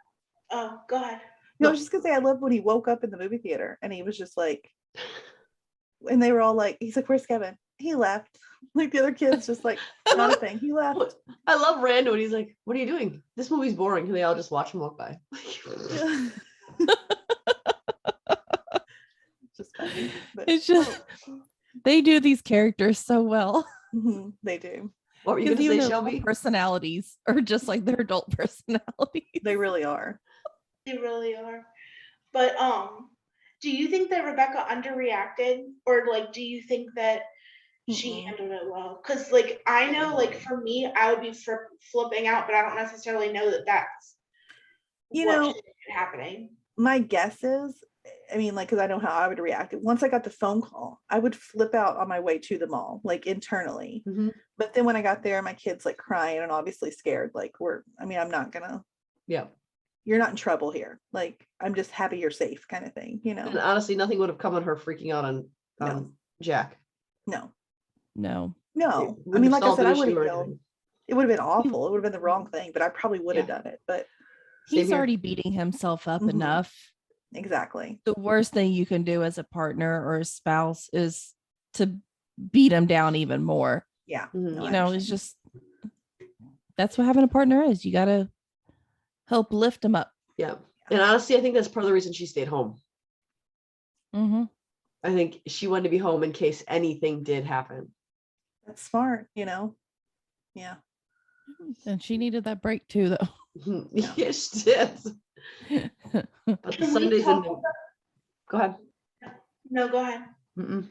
Oh, go ahead. No, I was just gonna say I love when he woke up in the movie theater and he was just like, and they were all like, he's like, where's Kevin? He left. Like the other kids just like, not a thing. He left. I love Rando and he's like, what are you doing? This movie's boring. Can they all just watch him walk by? Yeah. Just funny. But, It's just they do these characters so well. they do. What were you Because going to even say, their Shelby? little personalities are just like their adult personalities. They really are. They really are. But do you think that Rebecca underreacted, or like do you think that she handled it well? Because like I know, like for me, I would be flipping out, but I don't necessarily know that that's You what know, should be happening. my guess is, I mean, like, because I know how I would react. Once I got the phone call, I would flip out on my way to the mall, like internally. But then when I got there, my kid's like crying and obviously scared. Like, I'm not gonna. Yeah. You're not in trouble here. Like, I'm just happy you're safe, kind of thing, you know? And honestly, nothing would have come on her freaking out on No. Jack. No. No. I Wouldn't mean, have like I solved said, an I issue would have or yelled. anything. It would have been awful. It would have been the wrong thing, but I probably would have done it. But He's here. already beating himself up Mhm. enough. exactly. The worst thing you can do as a partner or a spouse is to beat him down even more. Yeah. Mhm. No, You I know, it's understand. just that's what having a partner is. You gotta help lift him up. Yeah. And honestly, I think that's part of the reason she stayed home. Mm-hmm. I think she wanted to be home in case anything did happen. That's smart, you know? Yeah. And she needed that break too, though. Yes, she did. But the Can we Sundays talk and go ahead. No, go ahead. Mm-mm.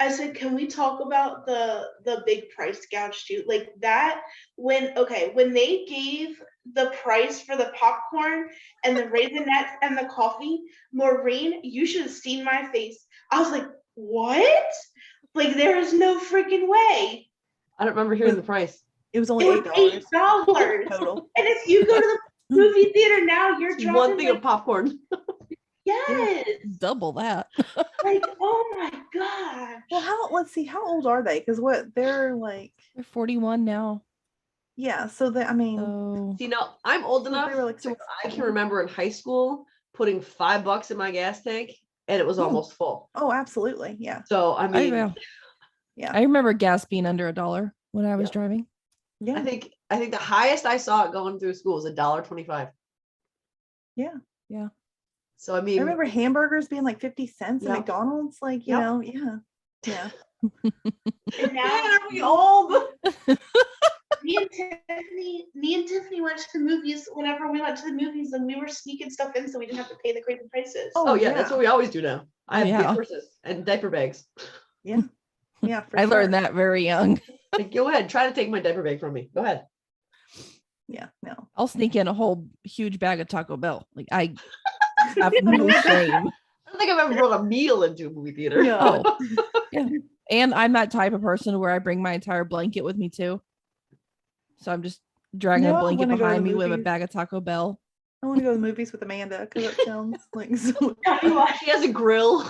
I said, can we talk about the big price gouge too? Like that when they gave the price for the popcorn and the Raisinets and the coffee, Maureen, you should have seen my face. I was like, what? Like there is no freaking way. I don't remember hearing the price. It was only It was $8 $8. total. And if you go to the movie theater now, you're It's dropping one thing like, of popcorn. yes. Double that. Like, oh my gosh. Well, let's see, how old are they? Because they're like, They're 41 now. yeah, so I mean, So See, now I'm old So enough they were like to where I can 16. remember in high school putting $5 in my gas tank and it was almost full. Oh, absolutely. Yeah. So I mean, Yeah. I remember gas being under $1 when I was Yeah. driving. Yeah. I think the highest I saw it going through school was $1.25. Yeah. Yeah. So I I mean, remember hamburgers being like 50 cents at Yep. McDonald's. Like, you Yep. know, yeah. Yeah. And now man, are we old? me and Tiffany went to the movies whenever we went to the movies, and we were sneaking stuff in so we didn't have to pay the crazy prices. Oh, Oh yeah, that's yeah. what we always do now. I have Yeah. gift purses and diaper bags. Yeah. Yeah. For I sure. learned that very young. Like, go ahead, try to take my diaper bag from me. Go ahead. Yeah. No. I'll sneak in a whole huge bag of Taco Bell. Like I have no shame. I don't think I've ever brought a meal into a movie theater. No. Oh, yeah. And I'm that type of person where I bring my entire blanket with me too. So I'm just dragging No, a I blanket wanna go to behind the me with a movies. bag of Taco Bell. I want to go to the movies with Amanda because it sounds like so. She has a grill.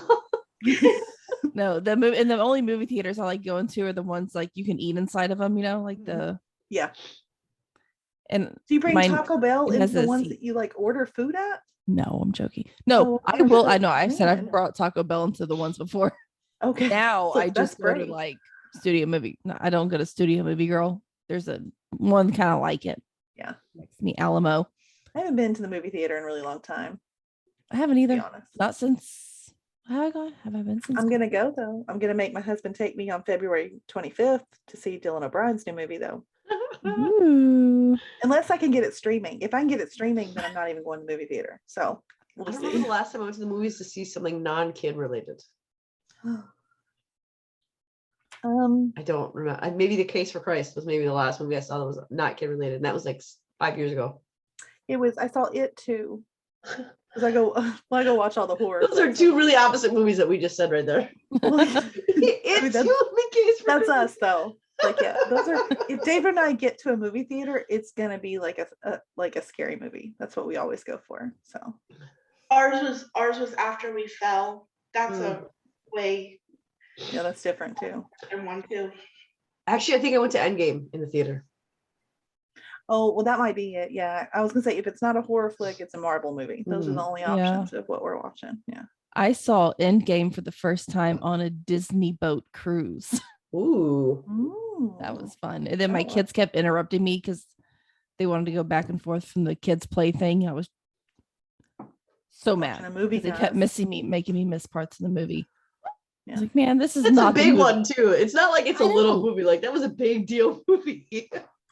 No, and the only movie theaters I like going to are the ones like you can eat inside of them, you know, like the Yeah. and Do you bring mine- Taco Bell it into has the a ones seat. that you like order food at? No, I'm joking. No, Oh, I will. I know. I I said I've understand. brought Taco Bell into the ones before. Okay. Now So I that's just go to great. like Studio Movie. No, I don't go to Studio Movie Girl. There's a one kind of like it. Yeah. Next to me, Alamo. I haven't been to the movie theater in a really long time, I haven't to either. be honest. Not since. Have I been since? I'm gonna go though. I'm gonna make my husband take me on February 25th to see Dylan O'Brien's new movie though. Ooh. Unless I can get it streaming. If I can get it streaming, then I'm not even going to the movie theater. So we'll I just don't remember see. the last time I went to the movies to see something non-kid related. I don't remember. Maybe The Case for Christ was maybe the last movie I saw that was not kid related, and that was like 5 years ago. I saw it too. Because I go watch all the horror. Those are two really opposite movies that we just said right there. It's that's- you, The Case for That's Christ. us though. Like, yeah, those are, if David and I get to a movie theater, it's gonna be like a scary movie. That's what we always go for. So Ours was After We Fell. That's a way yeah, that's different too. better one too. Actually, I think I went to Endgame in the theater. Oh, well, that might be it. Yeah. I was gonna say if it's not a horror flick, it's a Marvel movie. Those are the only Yeah. options of what we're watching. Yeah. I saw Endgame for the first time on a Disney boat cruise. Ooh. That Ooh. was fun. And then my Oh. kids kept interrupting me because they wanted to go back and forth from the kids' play thing. I was so Watching mad. a movie, 'cause they kept guys. making me miss parts of the movie. I Yeah. was like, man, this is It's not a the big movie. one too. It's not like it's a I little know. movie. Like that was a big deal movie.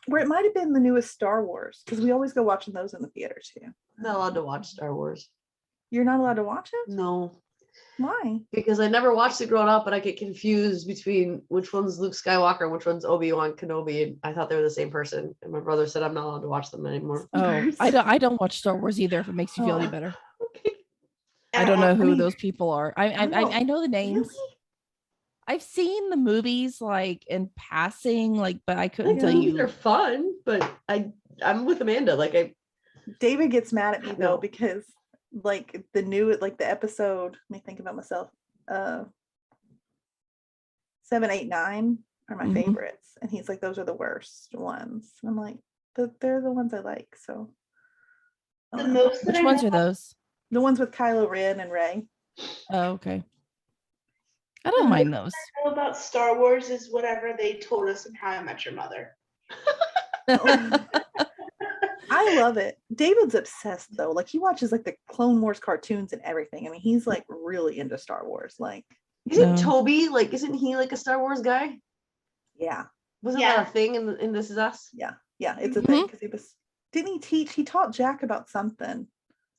Where it might have been the newest Star Wars, because we always go watching those in the theater too. I'm not allowed to watch Star Wars. You're not allowed to watch it? No, Why? because I never watched it growing up, and I get confused between which one's Luke Skywalker and which one's Obi-Wan Kenobi. And I thought they were the same person. And my brother said I'm not allowed to watch them anymore. Oh, I don't watch Star Wars either. If it makes you feel any Oh. better, Okay. I don't know I who mean, those people are. I know the names. Really? I've seen the movies like in passing, like, but I couldn't Like, tell movies you. are fun, but I'm with Amanda. Like David gets mad at me though No. because like the episode, let me think about myself. 7, 8, 9 are my Mhm. favorites. And he's like, those are the worst ones. And I'm like, but they're the ones I like. So I The don't know. most that Which I ones know, are those? The ones with Kylo Ren and Rey. Oh, okay. I don't mind those. I know about Star Wars is whatever they told us in How I Met Your Mother. I love it. David's obsessed though. Like he watches like the Clone Wars cartoons and everything. I mean, he's like really into Star Wars. Like, isn't No. Toby isn't he like a Star Wars guy? yeah, Wasn't Yeah. that a thing in This Is Us? yeah, it's a thing because he taught Jack about something.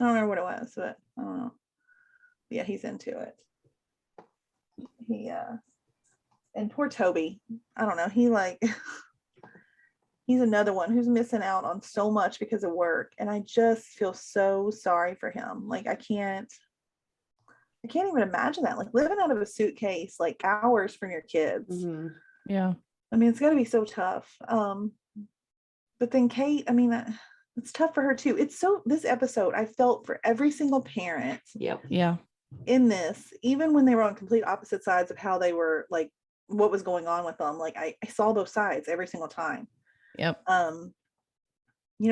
I don't remember what it was, but I don't know. Yeah, he's into it. And poor Toby. I don't know. He like he's another one who's missing out on so much because of work. And I just feel so sorry for him. Like I can't even imagine that. Like living out of a suitcase, like hours from your kids. Mhm. Yeah. I mean, it's got to be so tough. But then Kate, I mean, it's tough for her too. This episode, I felt for every single parent Yep. Yeah. in this, even when they were on complete opposite sides of how they were, like what was going on with them. Like I saw both sides every single time. Yep.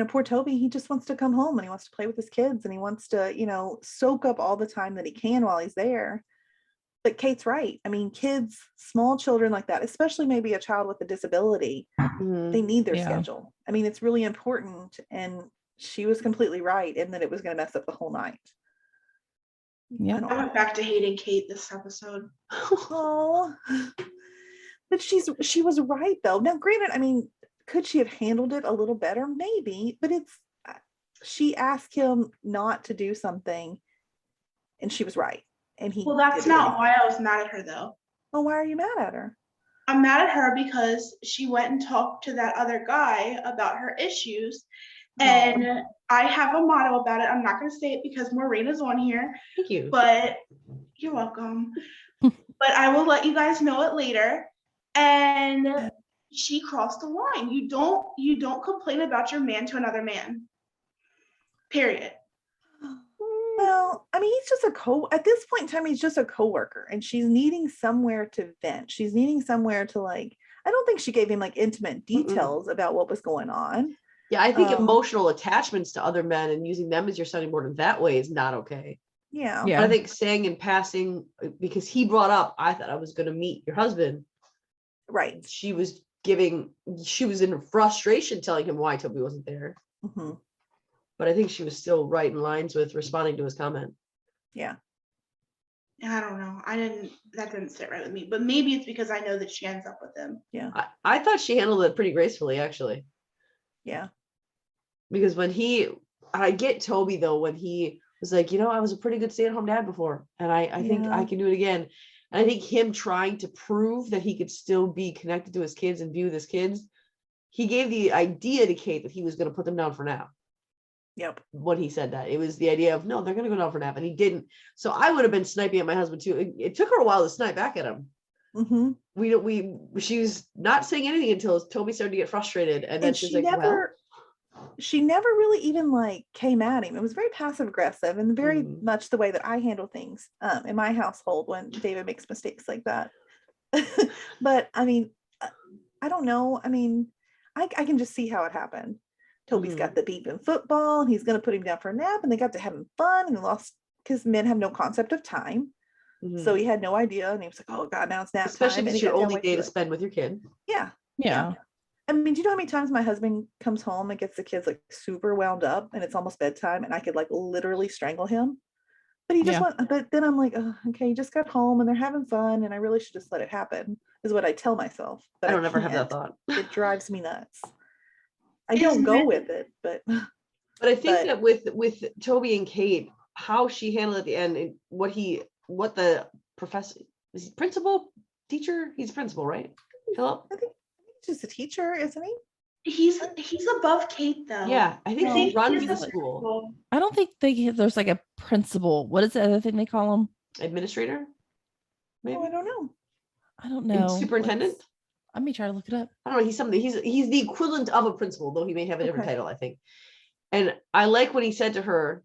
poor Toby, he just wants to come home and he wants to play with his kids and he wants to, soak up all the time that he can while he's there. But Kate's right. I mean, kids, small children like that, especially maybe a child with a disability, Mhm. they need their Yeah. schedule. I mean, it's really important. And she was completely right in that it was going to mess up the whole night. Yeah. I went back to hating Kate this episode. Oh, but she was right though. Now, granted, I mean, could she have handled it a little better? Maybe, but she asked him not to do something, and she was right. And he. Well, that's did it not anyway. why I was mad at her though. Oh, why are you mad at her? I'm mad at her because she went and talked to that other guy about her issues. And I have a motto about it. I'm not going to say it because Maureen is on here, Thank you. but you're welcome. But I will let you guys know it later. And she crossed the line. You don't complain about your man to another man. Period. Well, I mean, he's just at this point in time, he's just a coworker, and she's needing somewhere to vent. She's needing somewhere to I don't think she gave him intimate details about what was going on. Yeah, I think emotional attachments to other men and using them as your sounding board in that way is not okay. Yeah. Yeah. But I think saying in passing, because he brought up, I thought I was going to meet your husband. Right. She was in frustration telling him why Toby wasn't there. Mm-hmm. But I think she was still right in lines with responding to his comment. Yeah. I don't know. That didn't sit right with me. But maybe it's because I know that she ends up with him. Yeah. I thought she handled it pretty gracefully, actually. Yeah. Because I get Toby though, when he was like, I was a pretty good stay-at-home dad before. And I think I can do it again. And I think him trying to prove that he could still be connected to his kids and be with his kids, he gave the idea to Kate that he was going to put them down for now. Yep. When he said that, it was the idea of, no, they're going to go down for nap. And he didn't. So I would have been sniping at my husband too. It took her a while to snipe back at him. Mm-hmm. She was not saying anything until Toby started to get frustrated. And then she's like, she never really even came at him. It was very passive aggressive and very much the way that I handle things in my household when David makes mistakes like that. But I mean, I don't know. I mean, I can just see how it happened. Toby's got the beep in football and he's going to put him down for a nap, and they got to having fun and they lost, because men have no concept of time. So he had no idea, and he was like, oh God, now it's nap especially time. if it's your only day to spend with your kid. Yeah. Yeah. I mean, do you know how many times my husband comes home and gets the kids super wound up and it's almost bedtime and I could literally strangle him? But he just but then I'm like, oh, okay, he just got home and they're having fun and I really should just let it happen, is what I tell myself. But I don't ever have that can't. thought. It drives me nuts. I don't go with it, but I think that with Toby and Kate, how she handled at the end, and what the professor, is he principal, teacher? He's principal, right? Philip? I think he's just a teacher, isn't he? He's above Kate though. Yeah, I think he runs he's the a school. principal. I don't think there's a principal. What is the other thing they call him? Administrator? Maybe. Oh, I don't know. I don't know. Superintendent? Let me try to look it up. I don't know. He's something. He's the equivalent of a principal, though he may have a different Okay. title, I think. And I like when he said to her,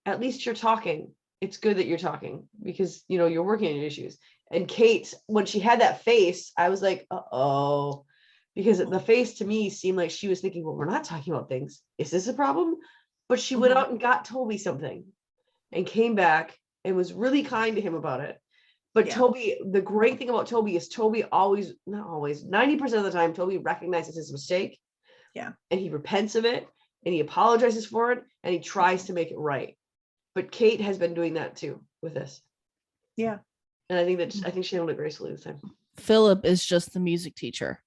"At least you're talking. It's good that you're talking because you're working on your issues." And Kate, when she had that face, I was like, "Uh-oh," because the face to me seemed like she was thinking, "Well, we're not talking about things. Is this a problem?" But she went out and got Toby something, and came back and was really kind to him about it. But Yeah. Toby, the great thing about Toby is Toby always, not always, 90% of the time, Toby recognizes his mistake. Yeah. And he repents of it and he apologizes for it and he tries to make it right. But Kate has been doing that too with this. Yeah. And I think she handled it gracefully this time. Philip is just the music teacher,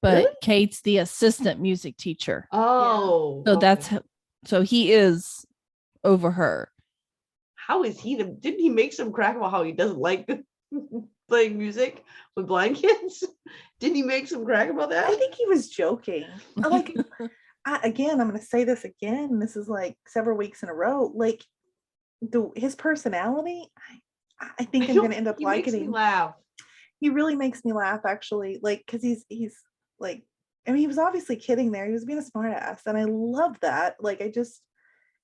but Really? Kate's the assistant music teacher. Oh. So okay. so he is over her. How is he? Didn't he make some crack about how he doesn't like playing music with blind kids? Didn't he make some crack about that? I think he was joking. Again, I'm going to say this again. This is several weeks in a row. His personality, I think I'm going to end up liking him. him. Laugh. He really makes me laugh, actually. Because he's he was obviously kidding there. He was being a smart ass, and I love that.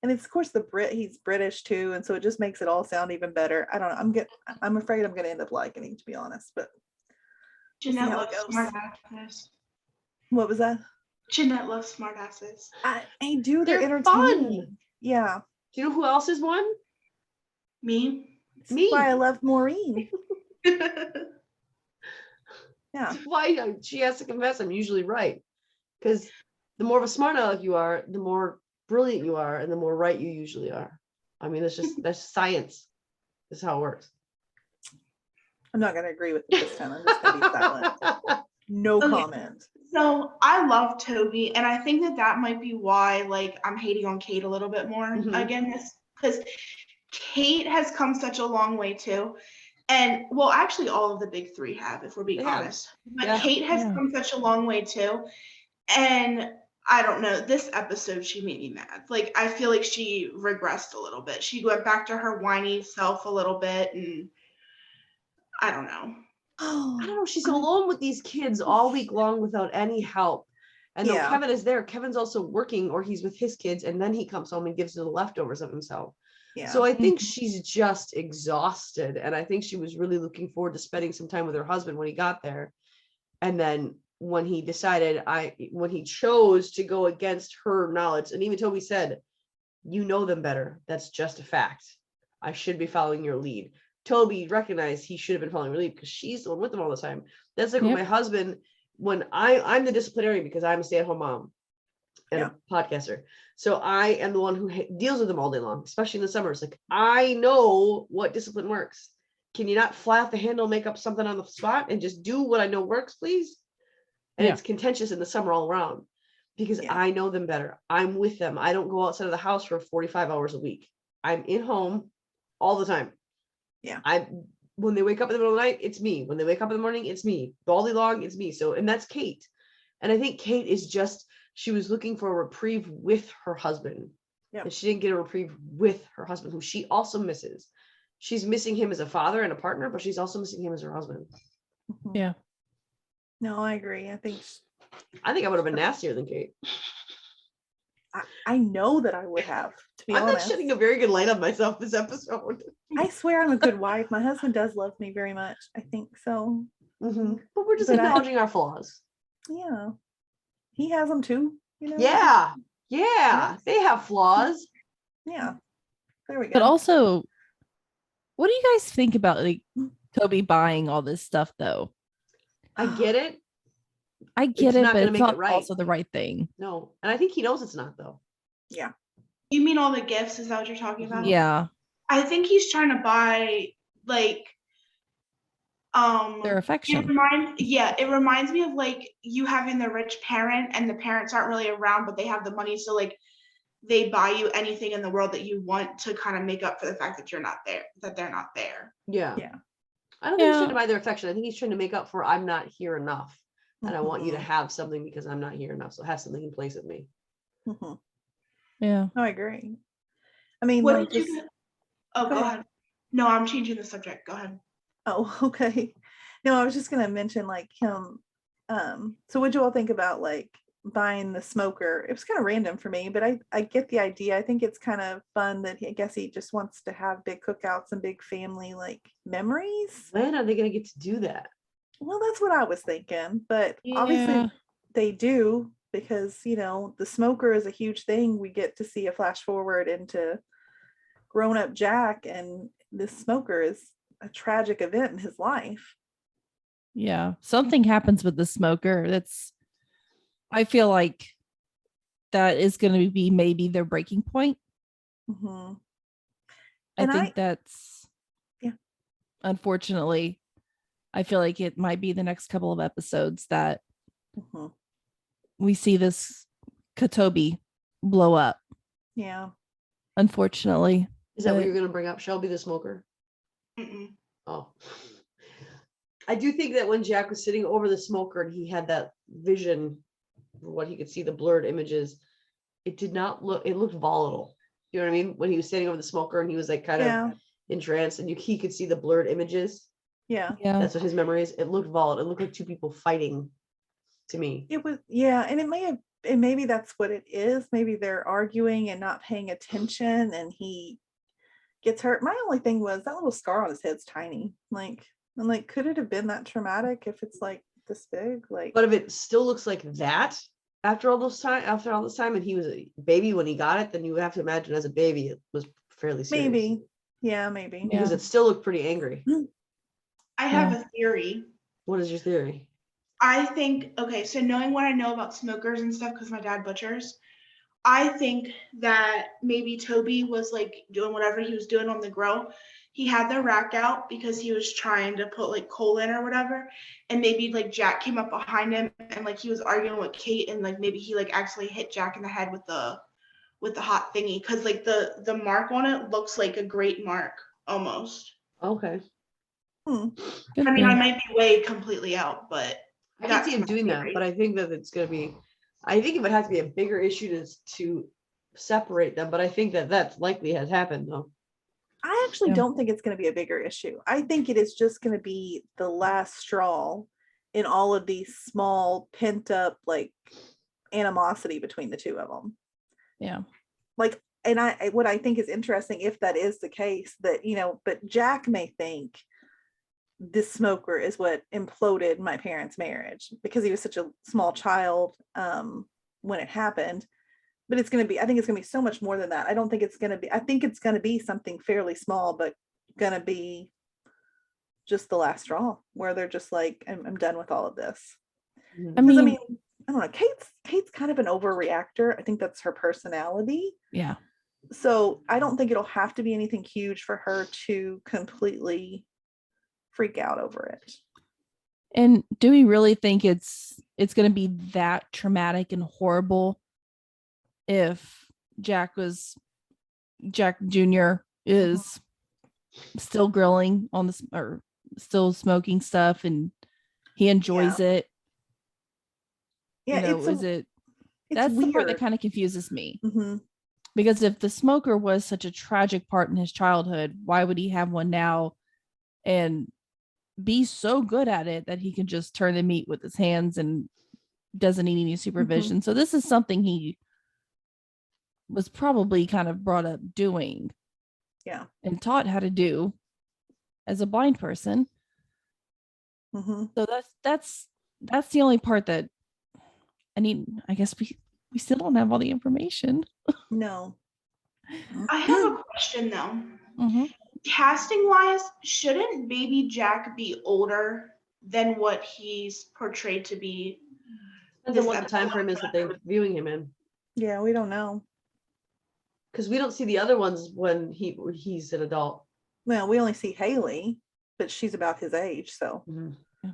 And it's of course he's British too, and so it just makes it all sound even better. I don't know. I'm afraid I'm going to end up liking him, to be honest. But Jeanette how it looks goes. smart after this. What was that? Jeanette loves smartasses. I do. They're They're entertaining. fun. Yeah. Do you know who else is one? Me? That's Me. why I love Maureen. Yeah. Yeah. Why she has to confess I'm usually right. Because the more of a smart aleck you are, the more brilliant you are, and the more right you usually are. I mean, that's science. That's how it works. I'm not going to agree with it this time. I'm just going to be silent. No Okay. comment. So I love Toby, and I think that might be why, like, I'm hating on Kate a little bit more again, because Kate has come such a long way too. And well, actually, all of the big three have, if we're being honest. But Yeah. Kate has come such a long way too. And I don't know, this episode, she made me mad. Like, I feel like she regressed a little bit. She went back to her whiny self a little bit, and I don't know. I don't know. She's alone with these kids all week long without any help. And though Kevin is there, Kevin's also working, or he's with his kids, and then he comes home and gives her the leftovers of himself. Yeah. So I think she's just exhausted. And I think she was really looking forward to spending some time with her husband when he got there. And then when he decided, when he chose to go against her knowledge, and even Toby said, you know them better. That's just a fact. I should be following your lead. Toby recognized he should have been following her lead because she's the one with them all the time. That's like with my husband, when I'm the disciplinarian because I'm a stay-at-home mom and a podcaster. So I am the one who deals with them all day long, especially in the summer. It's like, I know what discipline works. Can you not fly off the handle, make up something on the spot and just do what I know works, please? And it's contentious in the summer all around because I know them better. I'm with them. I don't go outside of the house for 45 hours a week. I'm in home all the time. Yeah. When they wake up in the middle of the night, it's me. When they wake up in the morning, it's me. All day long, it's me. So, and that's Kate. And I think Kate is just, she was looking for a reprieve with her husband. Yeah. And she didn't get a reprieve with her husband, who she also misses. She's missing him as a father and a partner, but she's also missing him as her husband. Yeah. No, I agree. I think I would have been nastier than Kate. I know that I would have, to be honest. I'm not shedding a very good light on myself this episode. I swear I'm a good wife. My husband does love me very much. I think so. But we're just acknowledging our flaws. Yeah. He has them too. You know? Yeah. They have flaws. Yeah. There we go. But also, what do you guys think about like Toby buying all this stuff though? I get it. I get it, not but gonna it's make not it right. also the right thing. No. And I think he knows it's not though. Yeah. You mean all the gifts? Is that what you're talking about? Yeah. I think he's trying to buy like their affection. It reminds me of like you having the rich parent and the parents aren't really around, but they have the money, so like they buy you anything in the world that you want to kind of make up for the fact that you're not there, that they're not there. Yeah. I don't think he's trying to buy their affection. I think he's trying to make up for I'm not here enough. And I want you to have something because I'm not here enough. So have something in place of me. Yeah. I agree. I mean, what like did you go ahead. No, I'm changing the subject. Go ahead. Oh, okay. No, I was just gonna mention like him. So what do you all think about like buying the smoker? It was kind of random for me, but I get the idea. I think it's kind of fun that I guess he just wants to have big cookouts and big family like memories. When are they gonna get to do that? Well, that's what I was thinking, but obviously they do, because you know the smoker is a huge thing. We get to see a flash forward into grown-up Jack, and this smoker is a tragic event in his life. Yeah, something happens with the smoker. I feel like that is going to be maybe their breaking point. I think that's unfortunately, I feel like it might be the next couple of episodes that we see this Katobi blow up. Yeah. Unfortunately. Is that what you're going to bring up? Shelby the smoker? Oh. I do think that when Jack was sitting over the smoker and he had that vision for what he could see, the blurred images, it looked volatile. You know what I mean? When he was standing over the smoker and he was like kind of entranced and he could see the blurred images. Yeah. That's what his memory is. It looked volatile. It looked like two people fighting to me. It was, and it may have, and maybe that's what it is. Maybe they're arguing and not paying attention and he gets hurt. My only thing was that little scar on his head's tiny. Could it have been that traumatic if it's like this big? Like, but if it still looks like that, after all this time, and he was a baby when he got it, then you would have to imagine as a baby it was fairly serious. Maybe. Yeah, maybe. Because it still looked pretty angry. I have a theory. What is your theory? I think, okay, so knowing what I know about smokers and stuff, because my dad butchers, I think that maybe Toby was like doing whatever he was doing on the grill. He had the rack out because he was trying to put like coal in or whatever. And maybe like Jack came up behind him and like he was arguing with Kate and like maybe he like actually hit Jack in the head with the hot thingy. Cause like the mark on it looks like a great mark almost. Okay. I mean, I might be way completely out, but I can see him doing that, but I think that it's going to be, I think it would have to be a bigger issue to separate them, but I think that that's likely has happened though. I actually don't think it's going to be a bigger issue. I think it is just going to be the last straw in all of these small pent up like animosity between the two of them. Yeah. Like, and what I think is interesting, if that is the case, that, but Jack may think this smoker is what imploded my parents' marriage because he was such a small child when it happened. But I think it's going to be so much more than that. I think it's going to be something fairly small, but going to be just the last straw where they're just like, I'm done with all of this. I mean, I don't know. Kate's kind of an overreactor. I think that's her personality. Yeah. So I don't think it'll have to be anything huge for her to completely freak out over it. And do we really think it's going to be that traumatic and horrible if Jack Jr. is still grilling on this or still smoking stuff and he enjoys it? Yeah, that's weird. the part that kind of confuses me. Mm-hmm. Because if the smoker was such a tragic part in his childhood, why would he have one now and be so good at it that he can just turn the meat with his hands and doesn't need any supervision? So this is something he was probably kind of brought up doing. Yeah. And taught how to do as a blind person. So that's the only part that I guess we still don't have all the information. No. I have a question though. Casting wise, shouldn't baby Jack be older than what he's portrayed to be? Depends on what the time frame is that they're viewing him in. Yeah, we don't know. Because we don't see the other ones when he's an adult. Well, we only see Haley, but she's about his age, so. Yeah.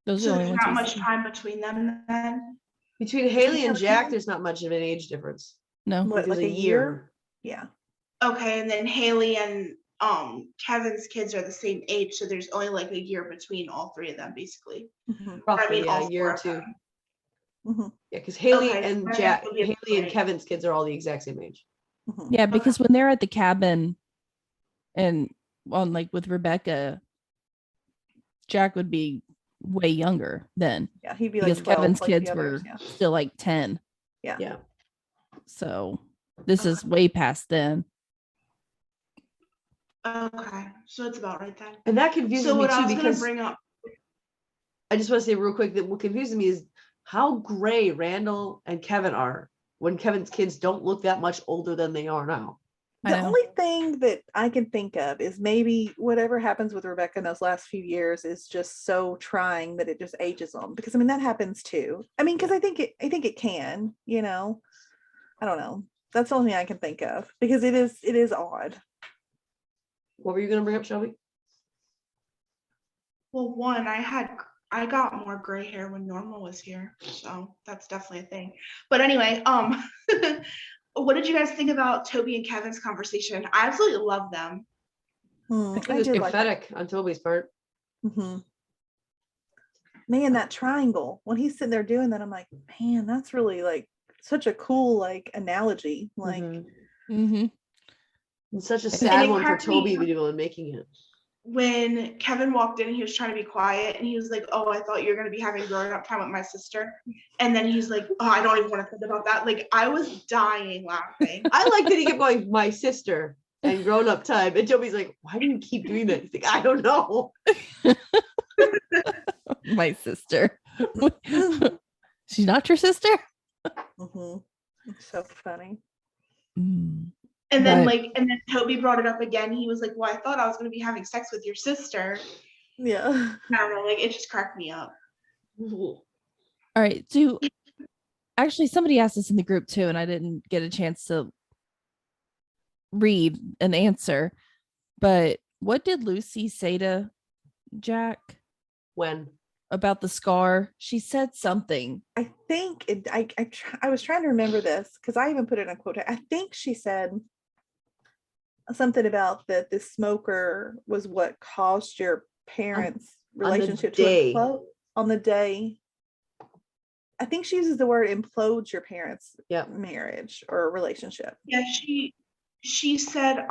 Those So are the there's only not ones much time between them then? Between Haley and Jack, there's not much of an age difference. No. What, like There's a year? Yeah. Okay, and then Haley and Kevin's kids are the same age, so there's only like a year between all three of them, basically. Roughly, all a year four or of two. them. Yeah, because Haley Okay, and so Jack, that would be Haley and great. Kevin's kids are all the exact same age. Yeah, because when they're at the cabin and on like with Rebecca, Jack would be way younger then. Yeah, he'd be because like 12, Kevin's like the kids others, were still like 10. Yeah. So this is way past then. Okay, so it's about right then. And that confuses So me what I too, was gonna because bring up, I just want to say real quick that what confuses me is how gray Randall and Kevin are when Kevin's kids don't look that much older than they are now. The only thing that I can think of is maybe whatever happens with Rebecca in those last few years is just so trying that it just ages them. Because I mean that happens too. I mean, because I think it can, I don't know. That's the only thing I can think of because it is odd. What were you going to bring up, Shelby? well, one, I got more gray hair when Norma was here, so that's definitely a thing. But anyway, what did you guys think about Toby and Kevin's conversation? I absolutely love them. I think it was pathetic on Toby's part. Man, that triangle, when he's sitting there doing that, I'm like, man, that's really like such a cool like analogy. Like It's such a sad one for cracked me Toby up. to be able to making it. When Kevin walked in, he was trying to be quiet, and he was like, "Oh, I thought you were gonna be having grown-up time with my sister," and then he's like, "Oh, I don't even want to think about that." Like, I was dying laughing. I like that he kept going, my sister, and grown up time. And Toby's like, why do you keep doing that? He's like, I don't know. My sister. She's not your sister? It's so funny. Mm. And then Right. and then Toby brought it up again. He was like, well, I thought I was going to be having sex with your sister. Yeah. I don't know, like it just cracked me up. All right. So actually somebody asked this in the group too, and I didn't get a chance to read an answer. But what did Lucy say to Jack When? about the scar? She said something. I think I was trying to remember this because I even put it in quote. I think she said something about that the smoker was what caused your parents' relationship to day. implode on the day. I think she uses the word implodes your parents' marriage or relationship. Yeah, she said,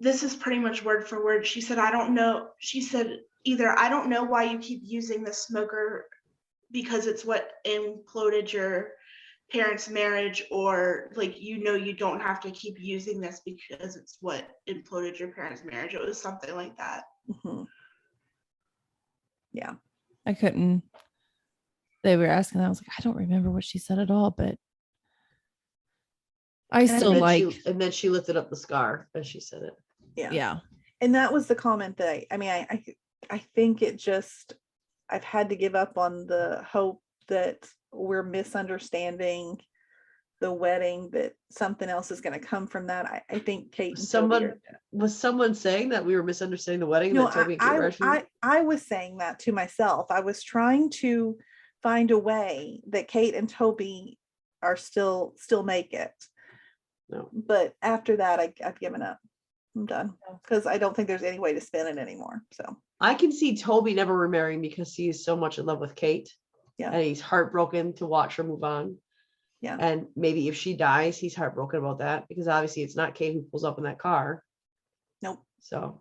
this is pretty much word for word. She said, I don't know. She said, either I don't know why you keep using the smoker because it's what imploded your parents' marriage, or like, you don't have to keep using this because it's what imploded your parents' marriage. It was something like that. Mm-hmm. Yeah. I couldn't. They were asking. I was like, I don't remember what she said at all, but I still like. And then she lifted up the scar as she said it. Yeah. Yeah. And that was the comment that I think it just, I've had to give up on the hope that we're misunderstanding the wedding, that something else is going to come from that. I think Kate and was someone saying that we were misunderstanding the wedding? No, that Toby and Kate I was saying that to myself. I was trying to find a way that Kate and Toby are still make it. No. But after that, I've given up. I'm done because I don't think there's any way to spin it anymore. So I can see Toby never remarrying because he is so much in love with Kate. Yeah. And he's heartbroken to watch her move on. Yeah. And maybe if she dies, he's heartbroken about that because obviously it's not Kate who pulls up in that car. Nope. So.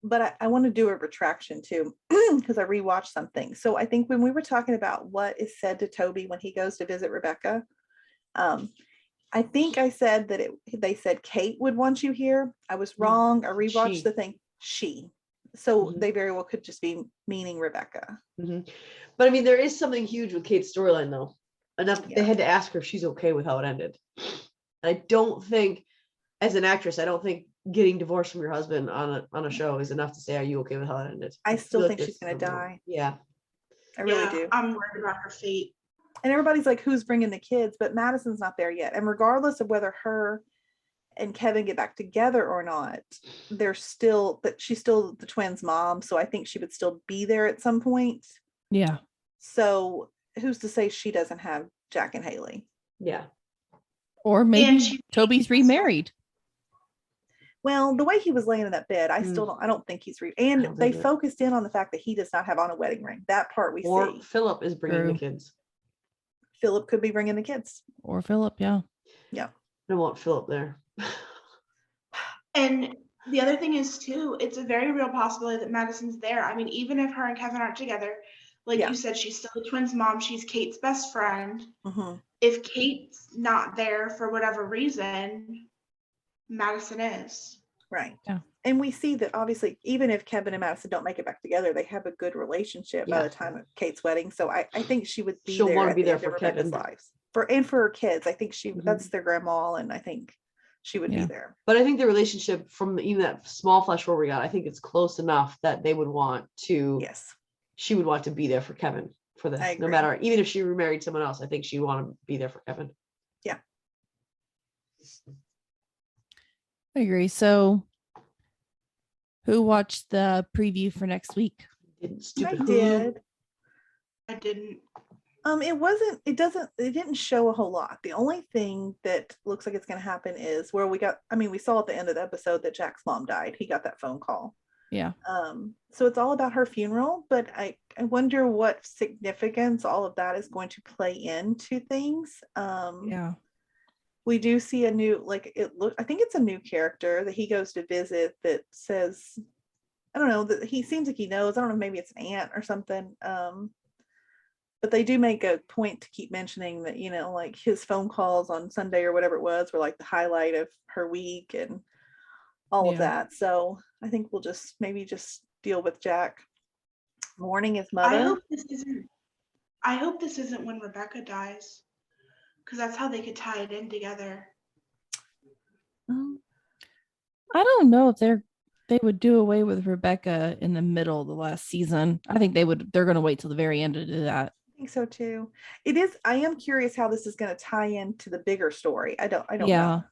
But I want to do a retraction too, because I rewatched something. So I think when we were talking about what is said to Toby when he goes to visit Rebecca, I think I said that they said Kate would want you here. I was wrong. I rewatched the thing. She. So they very well could just be meaning Rebecca. Mm-hmm. But I mean, there is something huge with Kate's storyline though. Enough that they had to ask her if she's okay with how it ended. I don't think, as an actress, I don't think getting divorced from your husband on a show is enough to say, are you okay with how it ended? I still think she's going to die. Yeah. I really do. I'm worried about her fate. And everybody's like, who's bringing the kids? But Madison's not there yet. And regardless of whether her and Kevin get back together or not, she's still the twins' mom. So I think she would still be there at some point. Yeah. So who's to say she doesn't have Jack and Haley? Yeah. Or maybe Toby's remarried. Well, the way he was laying in that bed, I don't think he's and they focused in on the fact that he does not have on a wedding ring. That part we see. Or Philip is bringing the kids. Philip could be bringing the kids. Or Philip, yeah. Yeah. I don't want Philip there. And the other thing is too, it's a very real possibility that Madison's there. I mean, even if her and Kevin aren't together, like you said, she's still the twins' mom. She's Kate's best friend. Mm-hmm. If Kate's not there for whatever reason, Madison is. Right. Yeah. And we see that obviously, even if Kevin and Madison don't make it back together, they have a good relationship by the time of Kate's wedding. So I think she would be She'll want to be there for Kevin's lives. For her kids. I think that's their grandma, and I think she would be there. But I think the relationship from even that small flash forward we got, I think it's close enough that they would want to. Yes. She would want to be there for Kevin for this. No matter, even if she remarried someone else, I think she'd want to be there for Kevin. Yeah. I agree. So who watched the preview for next week? I did. I didn't. It didn't show a whole lot. The only thing that looks like it's going to happen is where we saw at the end of the episode that Jack's mom died. He got that phone call. Yeah. So it's all about her funeral, but I wonder what significance all of that is going to play into things. Yeah. We do see a new, I think it's a new character that he goes to visit that says, I don't know, that he seems like he knows. I don't know, maybe it's an aunt or something. But they do make a point to keep mentioning that, like his phone calls on Sunday or whatever it was were like the highlight of her week and all of that. So I think we'll just deal with Jack mourning his mother. I hope this isn't when Rebecca dies, because that's how they could tie it in together. I don't know if they would do away with Rebecca in the middle of the last season. I think they're going to wait till the very end to do that. I think so too. I am curious how this is going to tie into the bigger story. I don't Yeah. know.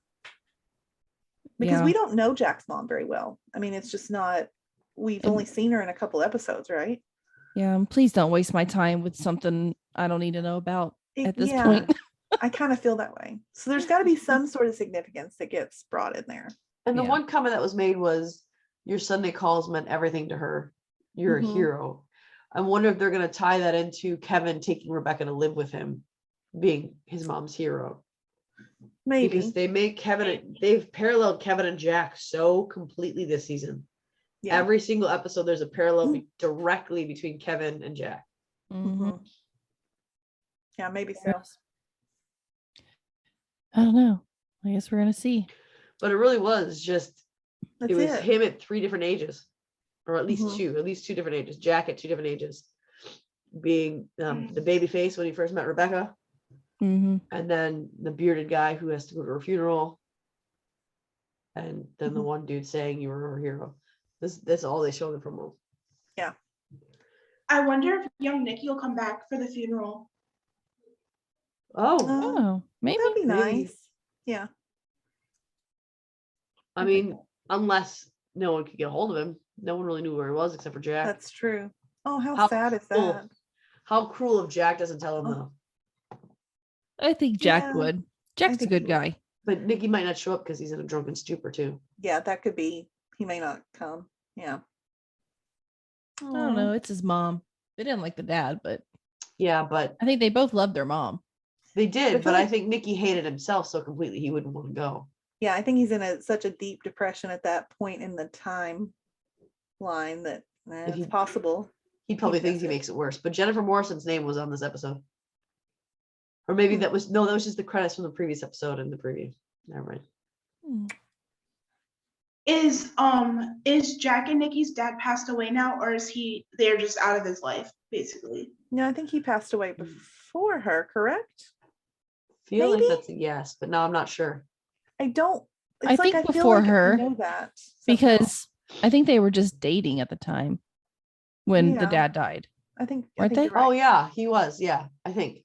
Because Yeah. we don't know Jack's mom very well. I mean, it's just not, we've only seen her in a couple episodes, right? Yeah, and please don't waste my time with something I don't need to know about at this Yeah. point. I kind of feel that way. So there's got to be some sort of significance that gets brought in there. And the Yeah. one comment that was made was, your Sunday calls meant everything to her. You're Mhm. a hero. I wonder if they're going to tie that into Kevin taking Rebecca to live with him, being his mom's hero. Maybe. Because they've paralleled Kevin and Jack so completely this season. Yeah. Every single episode, there's a parallel directly between Kevin and Jack. Mhm. Yeah, maybe so. I don't know. I guess we're going to see. But it really was just, That's it was it. him at 3 different ages, or at least Mhm. two different ages. Jack at 2 different ages, being the baby face when he first met Rebecca, Mm-hmm. and then the bearded guy who has to go to her funeral, and then the Mhm. one dude saying you were her hero. That's all they showed it from him. I wonder if young Nikki will come back for the funeral. Oh, Oh, maybe. That'd be maybe. nice. Yeah. I mean, unless no one could get a hold of him, no one really knew where he was except for Jack. That's true. Oh, how How sad is cool. that? How cruel if Jack doesn't tell him Oh. though. I think Jack Yeah, would. Jack's a think good he would. guy. But Nikki might not show up because he's in a drunken stupor too. Yeah, that could be. He may not come. Yeah. I don't know. It's his mom. They didn't like the dad, but Yeah, but I think they both loved their mom. they I did. feel But I like- think Nikki hated himself so completely he wouldn't want to go. Yeah, I think he's in such a deep depression at that point in the timeline that If it's he- possible. He probably He thinks he does it. makes it worse. But Jennifer Morrison's name was on this episode. Or maybe that was just the credits from the previous episode in the preview. Never mind. Hmm. Is Jack and Nikki's dad passed away now, or is they're just out of his life, basically? No, I think he passed away before her, correct? Feel like Maybe? that's a yes, but now I'm not sure. I don't. I think before her, know that somehow. Because I think they were just dating at the time when the Yeah. dad died. I think Weren't you're they? right. Oh yeah, he was. Yeah, I think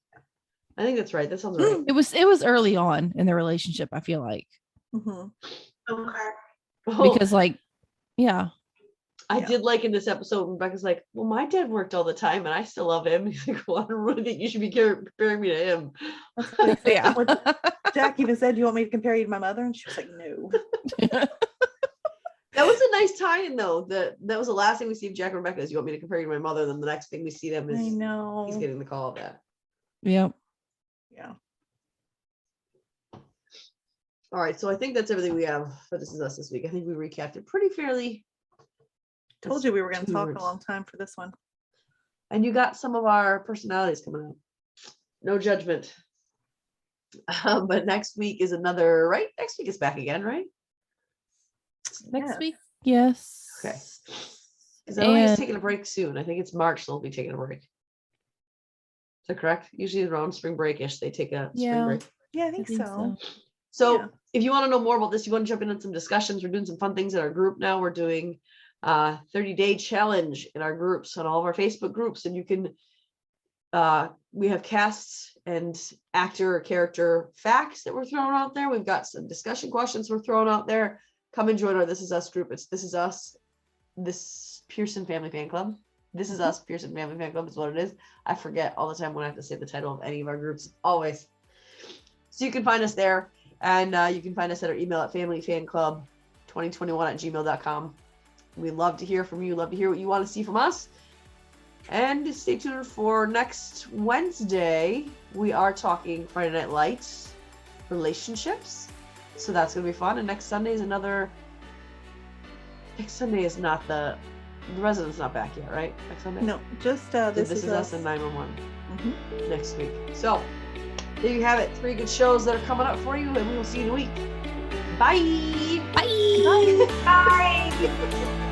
that's right. That sounds right. It was early on in their relationship, I feel like. Mhm. Okay. Oh, Because yeah. I Yeah. did like in this episode, Rebecca's like, well, my dad worked all the time and I still love him. He's like, well, I don't really think you should be comparing me to him. That's what they said. Yeah. Or Jack even said, "Do you want me to compare you to my mother?" And she was like, "No." That was a nice tie-in though. That was the last thing we see of Jack and Rebecca is, you want me to compare you to my mother, then the next thing we see them I is know. he's getting the call of that. Yep. Yeah. All right, so I think that's everything we have for This Is Us this week. I think we recapped it pretty fairly. Told you we were going to Two talk words. a long time for this one. And you got some of our personalities coming out. No judgment. But next week is another, right? Next week is back again, right? Next Yes. week. Yes. Okay. Because I know he's And- taking a break soon. I think it's March they'll be taking a break. Is that correct? Usually around spring break-ish, they take a spring Yeah. break. Yeah, I I think think so. So Yeah. if you want to know more about this, you want to jump in on some discussions, we're doing some fun things in our group now. We're doing 30-day challenge in our groups, on all of our Facebook groups. And you can, we have casts and actor or character facts that we're throwing out there. We've got some discussion questions we're throwing out there. Come and join our This Is Us group. It's This Is Us, this Pearson Family Fan Club. This Is Us, Pearson Family Fan Club is what it is. I forget all the time when I have to say the title of any of our groups, always. So you can find us there. And you can find us at our email at familyfanclub2021@gmail.com. We love to hear from you. Love to hear what you want to see from us. And stay tuned for next Wednesday. We are talking Friday Night Lights, relationships. So that's going to be fun. And next Sunday is another... Next Sunday is not the resident's not back yet, right? Next Sunday? No, just So this is us. and 911 Mhm. next week. So there you have it. 3 good shows that are coming up for you, and we will see you in a week. Bye. Bye. Bye.